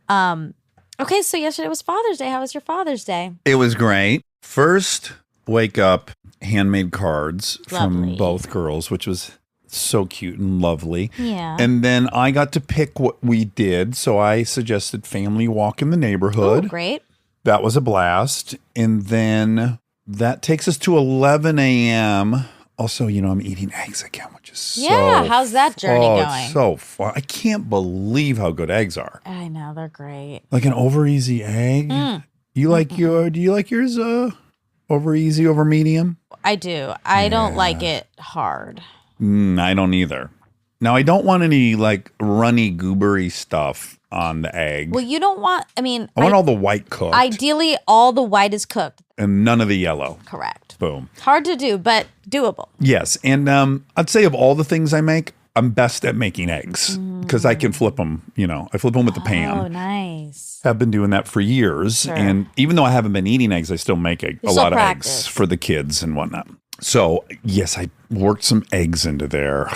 Okay, so yesterday was Father's Day. How was your Father's Day? It was great. First, wake up, handmade cards from Lovely. both girls, which was so cute and lovely. Yeah. And then I got to pick what we did. So I suggested family walk in the Oh, neighborhood. great. That was a blast. And then that takes us to 11 a.m. Also, I'm eating eggs again, which is so Yeah, how's that journey going? It's so fun. I can't believe how good eggs are. I know, they're great. Like an over easy egg. You like do you like yours over easy, over medium? I do. I don't like it hard. I don't either. Now, I don't want any like runny, goobery stuff on the egg. Well, you don't want, I want all the white cooked ideally, all the white is cooked. and none of the yellow. Correct. Boom. Hard to do, but doable. Yes. And I'd say of all the things I make, I'm best at making eggs because I can flip them. I flip them with the pan. Oh, nice. I've been doing that for years. Sure. And even though I haven't been eating eggs, I still make a still lot practice. of eggs for the kids and whatnot. So, yes, I worked some eggs into there.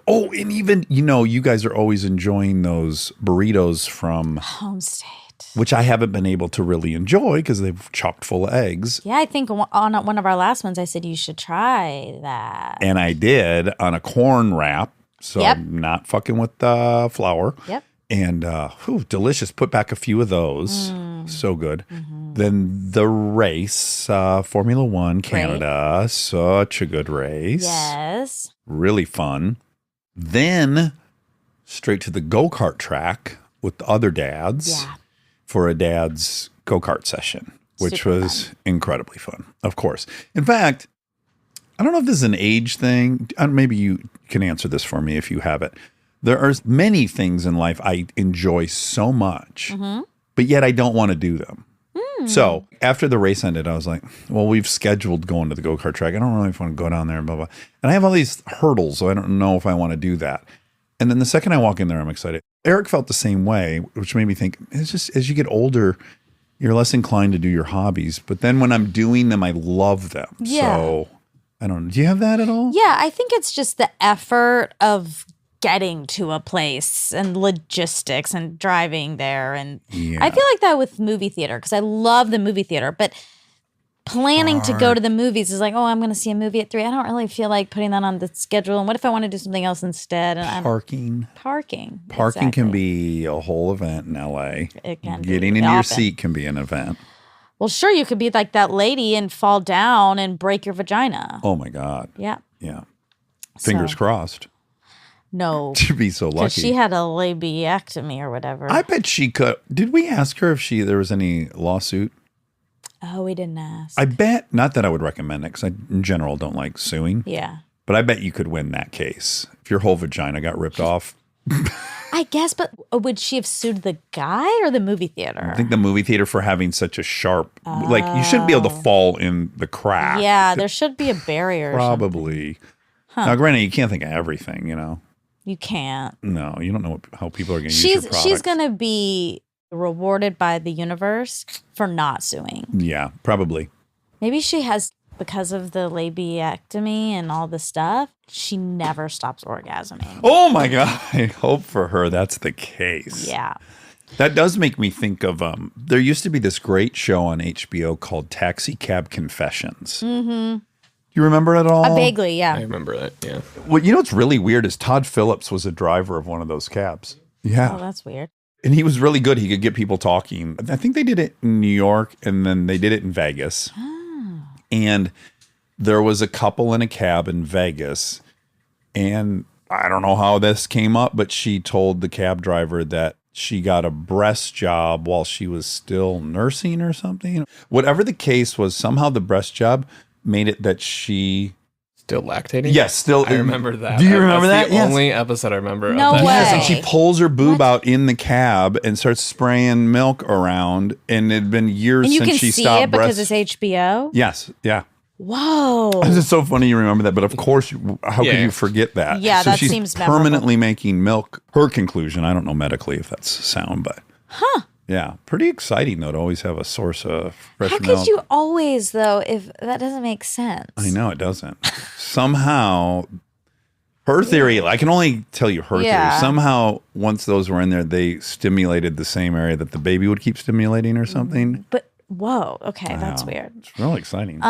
And even, you guys are always enjoying those burritos from, Home state. which I haven't been able to really enjoy because they've chocked full of eggs. Yeah, I think on one of our last ones, I said you should try that. And I did on a corn wrap. So Yep. I'm not fucking with the flour. Yep. And delicious. Put back a few of those. So good. Then the race, Formula One, Canada. Such a good race. Yes. Really fun. Then straight to the go-kart track with the other dads Yeah. for a dad's go-kart session, which Super was incredibly fun, of course. In fact, I don't know if this is an age thing. Maybe you can answer this for me if you have it. There are many things in life I enjoy so much, but yet I don't want to do them. So after the race ended, I was like, well, we've scheduled going to the go-kart track. I don't really want to go down there and blah, blah. And I have all these hurdles, so I don't know if I want to do that. And then the second I walk in there, I'm excited. Eric felt the same way, which made me think, it's just as you get older, you're less inclined to do your hobbies. But then when I'm doing them, I love them. Yeah. So I don't know. Do you have that at all? Yeah, I think it's just the effort of getting to a place and logistics and driving there. And I feel like that with movie theater because I love the movie theater. But planning to go to the movies is like, oh, I'm going to see a movie at 3. I don't really feel like putting that on the schedule. And what if I want to do something else instead? And Parking. Parking Can exactly. be a whole event in LA. It can be Getting into your often. seat can be an event. Well, sure, you could be like that lady and fall down and break your vagina. Oh my God. Yeah. Yeah. Fingers So- crossed. No. To be so Because lucky. she had a labiectomy or whatever. I bet she could. Did we ask her if there was any lawsuit? Oh, we didn't ask. I bet, not that I would recommend it because I, in general, don't like suing, yeah. but I bet you could win that case. If your whole vagina got ripped off, I guess, but would she have sued the guy or the movie theater? I think the movie theater for having such a sharp, like, you shouldn't be able to fall in the crack. Yeah, there should be a barrier. or something. Probably. Now, granted, you can't think of everything, you know? You can't. No, you don't know how people are going to use your products. She's going to be rewarded by the universe for not suing. Yeah, probably. Maybe she has, because of the labiectomy and all the stuff, she never stops orgasming. Oh my God. I hope for her that's the case. Yeah. That does make me think of, there used to be this great show on HBO called Taxi Cab Confessions. Mm-hmm. You remember it at all? Vaguely, yeah. I remember that. Yeah. Well, you know what's really weird is Todd Phillips was a driver of one of those cabs. Yeah. Oh, that's weird. And he was really good. He could get people talking. I think they did it in New York and then they did it in Vegas. And there was a couple in a cab in Vegas. And I don't know how this came up, but she told the cab driver that she got a breast job while she was still nursing or something. Whatever the case was, somehow the breast job made it that she... Still lactating? Yes, still. I remember that. Do you remember That's that? the Yes. only episode I remember No of that. way. Yes, and show. she pulls her boob out in the cab and starts spraying milk around. And it'd been years And you since can she see stopped it because breast. it's HBO? Yes, yeah. Whoa. It's just so funny you remember that, but of course, how could Yeah. you forget that? Yeah, so that she's seems memorable. permanently making milk. Her conclusion, I don't know medically if that's sound, but yeah, pretty exciting though to always have a source of fresh How milk. could you always, though, if that doesn't make sense? I know it doesn't. Somehow, her theory, I can only tell you her Yeah. theory. Somehow, once those were in there, they stimulated the same area that the baby would keep stimulating or something. But, whoa, okay, that's Wow. weird. It's really exciting.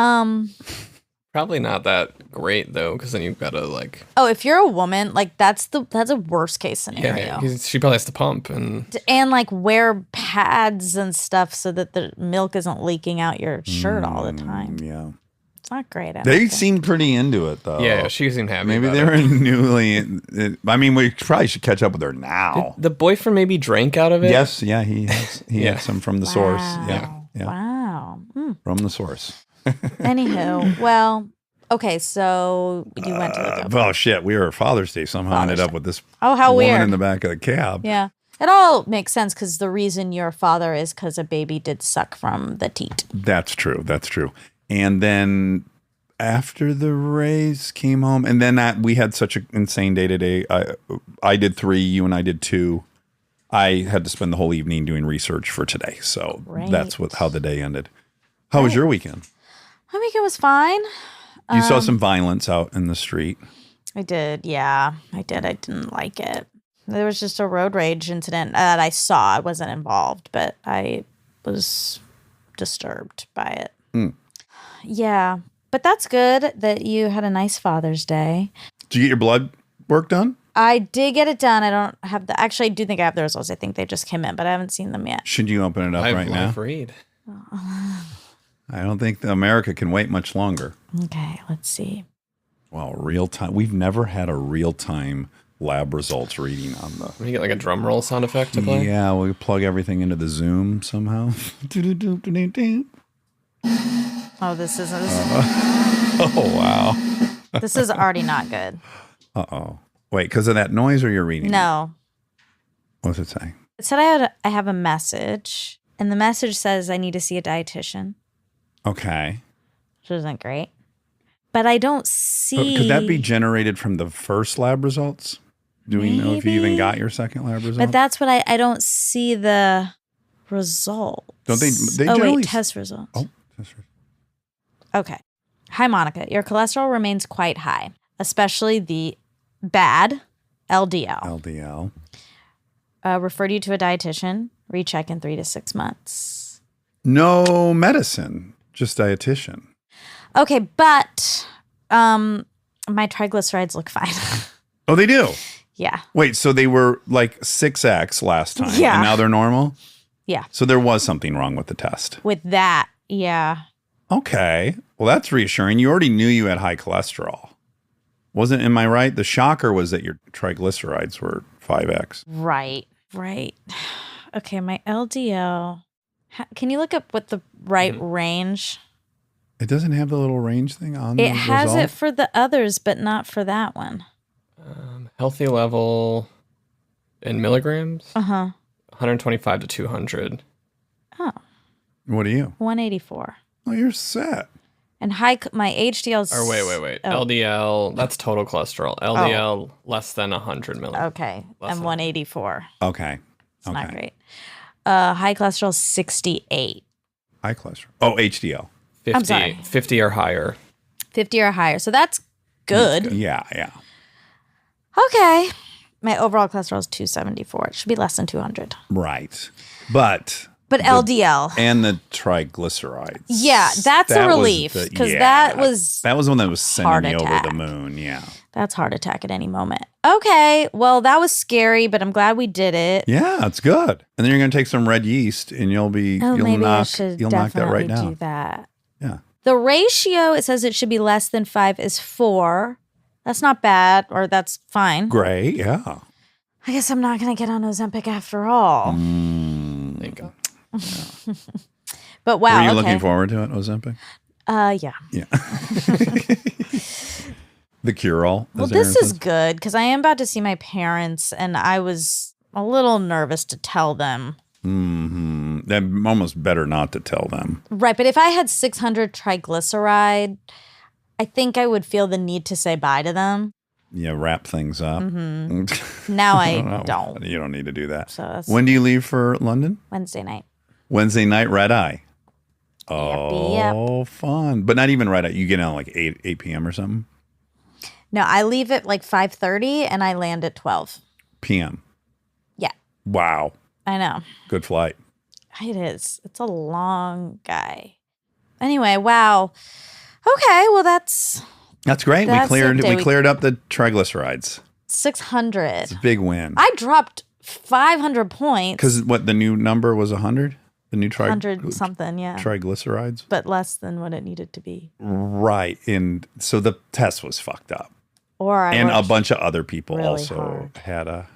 Probably not that great though, because then you've got to like. Oh, if you're a woman, like that's a worst case scenario. She probably has to pump and. And like wear pads and stuff so that the milk isn't leaking out your shirt all the time. yeah. It's not great. I don't They think. seemed pretty into it, though. Yeah, she seemed happy. Maybe about they it. were newly. I mean, we probably should catch up with her now. The boyfriend maybe drank out of it. Yes, yeah, he Yeah. had some from the source. Yeah, Wow. yeah, Wow. from the source. Anywho, well, okay, so you went to the go. Oh shit, we were Father's Day somehow ended up with this. Oh, how woman weird. in the back of the cab. Yeah. It all makes sense because the reason you're a father is because a baby did suck from the teat. That's true. That's true. And then after the race, came home, and then we had such an insane day today. I did 3, you and I did 2. I had to spend the whole evening doing research for today, so Right. that's how the day ended. How was your weekend? My weekend was fine. You saw some violence out in the street. I did. Yeah, I did. I didn't like it. There was just a road rage incident that I saw. I wasn't involved, but I was disturbed by it. Yeah, but that's good that you had a nice Father's Day. Did you get your blood work done? I did get it done. I don't have the. Actually, I do think I have the results. I think they just came in, but I haven't seen them yet. Should you open it up right now? I've read. I don't think America can wait much longer. Okay, let's see. Wow, real time. We've never had a real time lab results reading on the. You get like a drum roll sound effect to play. Yeah, we plug everything into the Zoom somehow. Oh, this isn't. Oh wow. This is already not good. Uh-oh. Wait, because of that noise or you're reading? No, What's it saying? it said I have a message. And the message says I need to see a dietitian, Okay. which isn't great. But I don't see. Could that be generated from the first lab results? Do we know if you even Maybe. got your second lab result? But that's what I don't see the results. Don't they Oh, generally wait, test results. Oh, that's right. Okay. Hi, Monica. Your cholesterol remains quite high, especially the bad LDL. LDL. Referred you to a dietitian. Recheck in 3 to 6 months. No medicine, just dietitian. Okay, but my triglycerides look fine. Oh, they do? Yeah. Wait, so they were like 6x last time, Yeah. and now they're normal? Yeah. So there was something wrong with the test. With that, yeah. Okay. Well, that's reassuring. You already knew you had high cholesterol. Am I right? The shocker was that your triglycerides were 5x. Right. Okay, my LDL. Can you look up what the right range? It doesn't have the little range thing on It the has result? it for the others, but not for that one. Healthy level in milligrams, Uh-huh. 125 to 200. Oh, What are you? 184. Oh, you're set. And my HDL's... Or wait. Oh. LDL, that's total cholesterol. LDL, less than 100 milligrams. Okay, Less I'm than- 184. Okay. It's not great. High cholesterol 68. High cholesterol. Oh, HDL. 50, I'm sorry. 50 or higher. 50 or higher. So that's good. Yeah. Okay. My overall cholesterol is 274. It should be less than 200. Right. But LDL. and the triglycerides. Yeah, that's a That was relief, the- 'cause that was one that was heart sending me over attack. the moon. Yeah. That's heart attack at any moment. Okay. Well, that was scary, but I'm glad we did it. Yeah, it's good. And then you're going to take some red yeast, and you'll Maybe I knock should you'll knock that definitely right down. do that. Yeah. The ratio, it says it should be less than 5 is 4. That's not bad, or that's fine. Great. Yeah. I guess I'm not going to get on Ozempic after all. Thank God. But wow, Were you okay. looking forward to it, Ozempic? Yeah. Yeah. The cure-all. Well, as this Aaron is says. good because I am about to see my parents, and I was a little nervous to tell them. That almost better not to tell them. Right, but if I had 600 triglyceride, I think I would feel the need to say bye to them. Yeah, wrap things up. Now I No, don't. You don't need to do that. So that's When do you leave for London? Wednesday night. Wednesday night, red eye. Yep. Oh, fun. But not even red eye. You get out like 8 p.m. or something? No, I leave at like 5:30 and I land at 12. p.m. Yeah, Wow. I know. Good flight. It is. It's a long guy. Anyway, wow. Okay, well that's That's great. That's we it. cleared up the triglycerides. 600. It's a big win. I dropped 500 points. Because what the new number was 100? The new 100 something, yeah. triglycerides? But less than what it needed to be. Right. And so the test was fucked up. Or I And a worked bunch of other people really also hard. had a...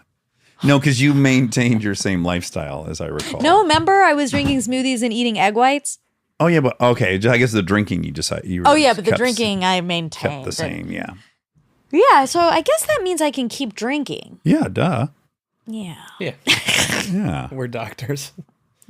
No, because you maintained your same lifestyle, as I recall. No, remember I was drinking smoothies and eating egg whites? Oh, yeah, but okay. I guess the drinking you decided... Oh, yeah, but the kept- drinking I maintained. kept the same, yeah. Yeah, so I guess that means I can keep drinking. Yeah, duh. Yeah. Yeah, Yeah. we're doctors.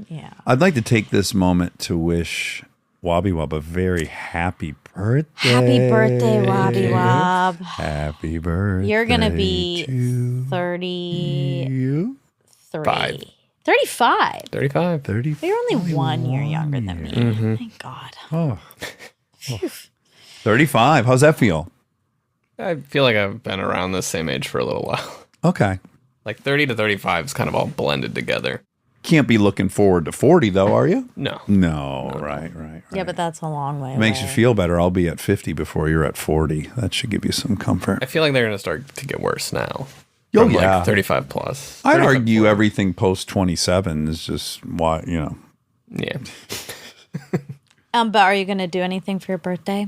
Yeah. I'd like to take this moment to wish Wobby Wob a very happy birthday. Happy birthday, Wobby Wob. Happy birthday. You're going to be to 33. you. 5. 35. 35. 30. You're only 1 year younger than me. Thank God. Oh. 35. How's that feel? I feel like I've been around the same age for a little while. Okay. Like 30 to 35 is kind of all blended together. Can't be looking forward to 40, though, are you? No. No. Right. Yeah, but that's a long way Makes you away. feel better. I'll be at 50 before you're at 40. That should give you some comfort. I feel like they're going to start to get worse now. Oh, From yeah. like 35 plus. I'd 35 argue plus. everything post 27 is just why, Yeah. But are you going to do anything for your birthday?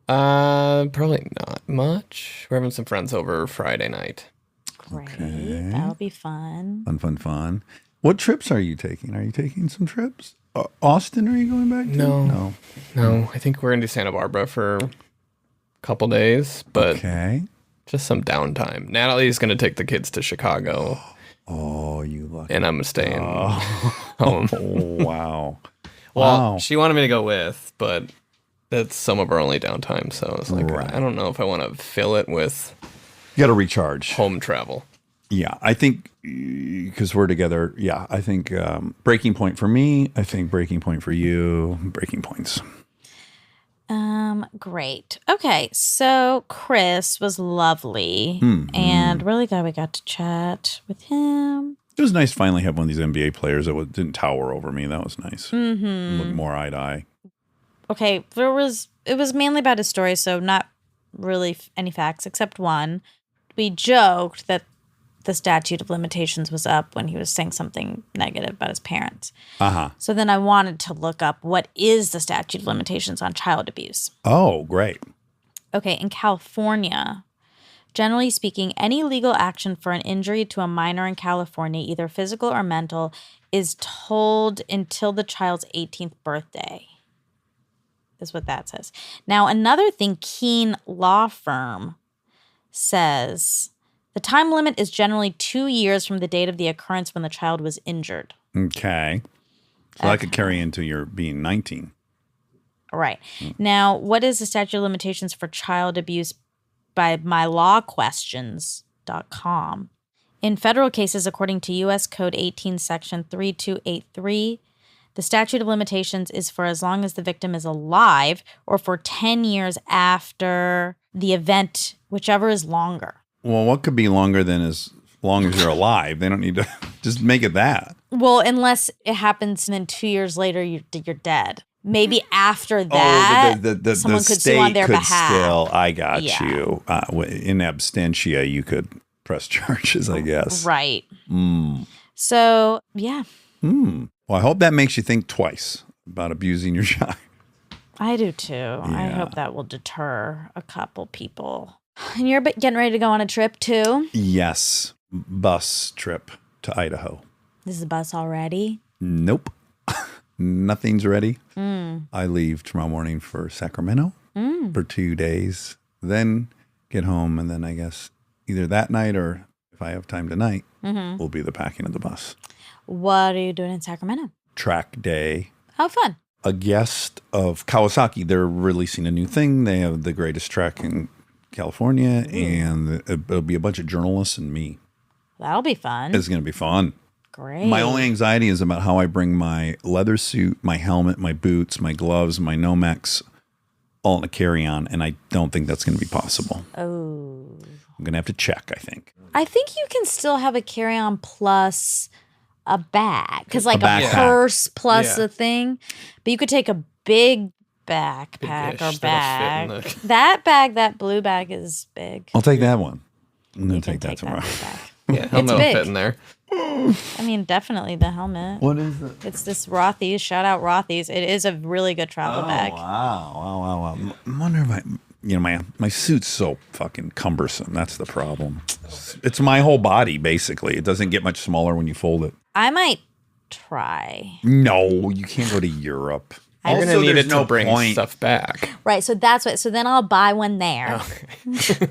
Probably not much. We're having some friends over Friday night. Great. That'll be fun. Fun. What trips are you taking? Are you taking some trips? Austin, are you going back to? No. No, I think we're into Santa Barbara for a couple days, but Okay. just some downtime. Natalie's going to take the kids to Chicago Oh, you lucky. and I'm staying home. Oh, wow. Well, Wow. she wanted me to go with, but that's some of our only downtime. So it's like, Right. I don't know if I want to fill it with You got to recharge. home travel. Yeah, I think because we're together. Yeah, I think breaking point for me. I think breaking point for you. Breaking points. Great. Okay, so Chris was lovely, and really glad we got to chat with him. It was nice to finally have one of these NBA players that didn't tower over me. That was nice. Look more eye to eye. Okay, it was mainly about his story, so not really any facts except one. We joked that the statute of limitations was up when he was saying something negative about his parents. So then I wanted to look up what is the statute of limitations on child abuse. Oh, great. Okay, in California, generally speaking, any legal action for an injury to a minor in California, either physical or mental, is told until the child's 18th birthday. Is what that says. Now, another thing, Keene Law Firm says the time limit is generally 2 years from the date of the occurrence when the child was injured. Okay. So that could carry into your being 19. Right. Now, what is the statute of limitations for child abuse by mylawquestions.com? In federal cases, according to U.S. Code 18, Section 3283, the statute of limitations is for as long as the victim is alive or for 10 years after the event, whichever is longer. Well, what could be longer than as long as you're alive? They don't need to just make it that. Well, unless it happens and then 2 years later you're dead. Maybe after that, someone could sue on their behalf. Still, I got Yeah. you. In absentia, you could press charges, I guess. Right. So, yeah, Well, I hope that makes you think twice about abusing your child. I do too. I hope that will deter a couple people. And you're getting ready to go on a trip too? Yes. Bus trip to Idaho. Is the bus already? Nope. Nothing's ready. I leave tomorrow morning for Sacramento for 2 days, then get home, and then I guess either that night or if I have time tonight, will be the packing of the bus. What are you doing in Sacramento? Track day. How fun. A guest of Kawasaki. They're releasing a new thing. They have the greatest track in California, and it'll be a bunch of journalists and me. That'll be fun. It's going to be fun. Great. My only anxiety is about how I bring my leather suit, my helmet, my boots, my gloves, my Nomex all in a carry-on, and I don't think that's going to be possible. Oh. I'm going to have to check, I think. I think you can still have a carry-on plus a bag. Because like a backpack. purse plus Yeah. a thing. But you could take a big backpack Big-ish or that'll bag. fit in That bag, that blue bag is big. I'll take that one. I'm going You to can take that tomorrow. blue bag. Yeah, helmet will big. fit in there. I mean, definitely the helmet. What is it? It's this Rothy's. Shout out Rothy's. It is a really good travel bag. Wow. I wonder if my suit's so fucking cumbersome. That's the problem. It's my whole body, basically. It doesn't get much smaller when you fold it. I might try. No, you can't go to Europe. You're You're Also, gonna need there's it no to bring point. stuff back. Right, so that's what. So then I'll buy one there,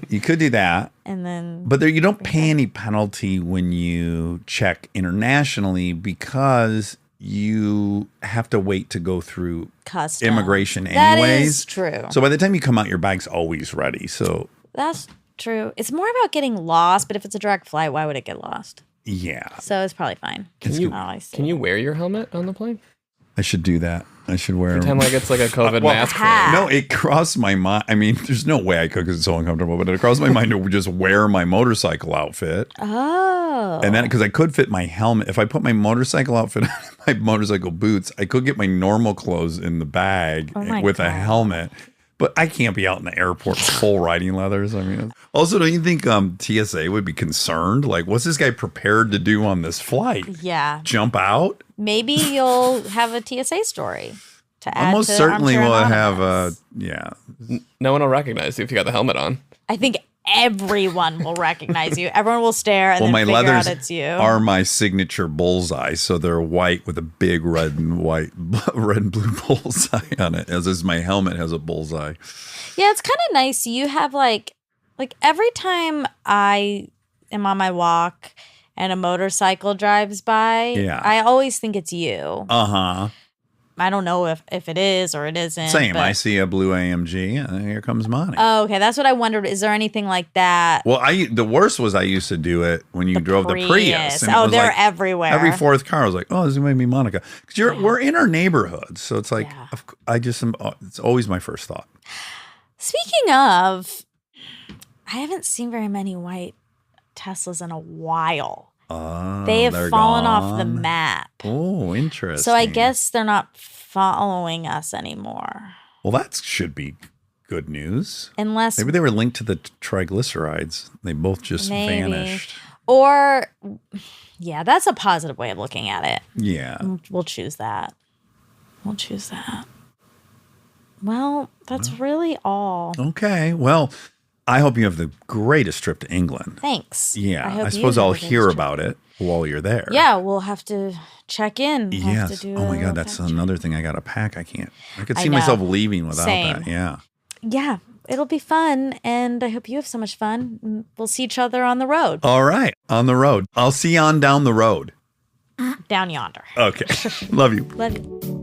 You could do that. and then But there, you don't pay any penalty when you check internationally because you have to wait to go through custom immigration That anyways. is true. So by the time you come out, your bag's always ready. So That's true. It's more about getting lost, but if it's a direct flight, why would it get lost? yeah, So it's probably fine. Can you Oh, I see. can you wear your helmet on the plane? I should do that. I should wear. Pretend like it's like a COVID Well, mask. hat. No, it crossed my mind. I mean, there's no way I could because it's so uncomfortable, but it crossed my mind to just wear my motorcycle outfit. Oh. And then, because I could fit my helmet, if I put my motorcycle outfit on my motorcycle boots, I could get my normal clothes in the bag Oh my with a God. helmet. But I can't be out in the airport full riding leathers. I mean, also, don't you think TSA would be concerned? Like, what's this guy prepared to do on this flight? Yeah. Jump out? Maybe you'll have a TSA story to add Almost to certainly Armchair will have Anonymous. yeah. No one will recognize you if you got the helmet on. I think everyone will recognize you. Everyone will stare and Well, then my figure leathers out it's you. are my signature bullseye, so they're white with a big red and blue bullseye on it. As is my helmet has a bullseye. Yeah, it's kind of nice. You have like every time I am on my walk and a motorcycle drives by, Yeah. I always think it's you. Uh-huh. I don't know if it is or it isn't. Same. but- I see a blue AMG, and here comes Monty. Oh, okay. That's what I wondered. Is there anything like that? Well, the worst was I used to do it when you drove the Prius. And it Oh, was they're like everywhere. every fourth car. I was like, oh, this is going to be Monica. Because we're in our neighborhood. So it's like, Yeah. it's always my first thought. Speaking of, I haven't seen very many white Teslas in a while. Oh, They have they're fallen off the gone. map. Oh, interesting. So I guess they're not following us anymore. Well, that should be good news. Unless Maybe they were linked to the triglycerides. They both just Maybe. vanished. Or, yeah, that's a positive way of looking at it. Yeah. We'll choose that. We'll choose that. Well, that's really all. Okay. Well, I hope you have the greatest trip to England. Thanks. Yeah. hope I you suppose have I'll a good hear trip. about it while you're there. Yeah, we'll have to check in. We'll have to Yes. do Oh a my little God, that's package. another thing I got to pack. I could I see know. myself leaving without Same. that. Yeah. Yeah, it'll be fun, and I hope you have so much fun. We'll see each other on the road, All right. On the road. I'll see you on down the road. down yonder. Okay. Love you. Love you.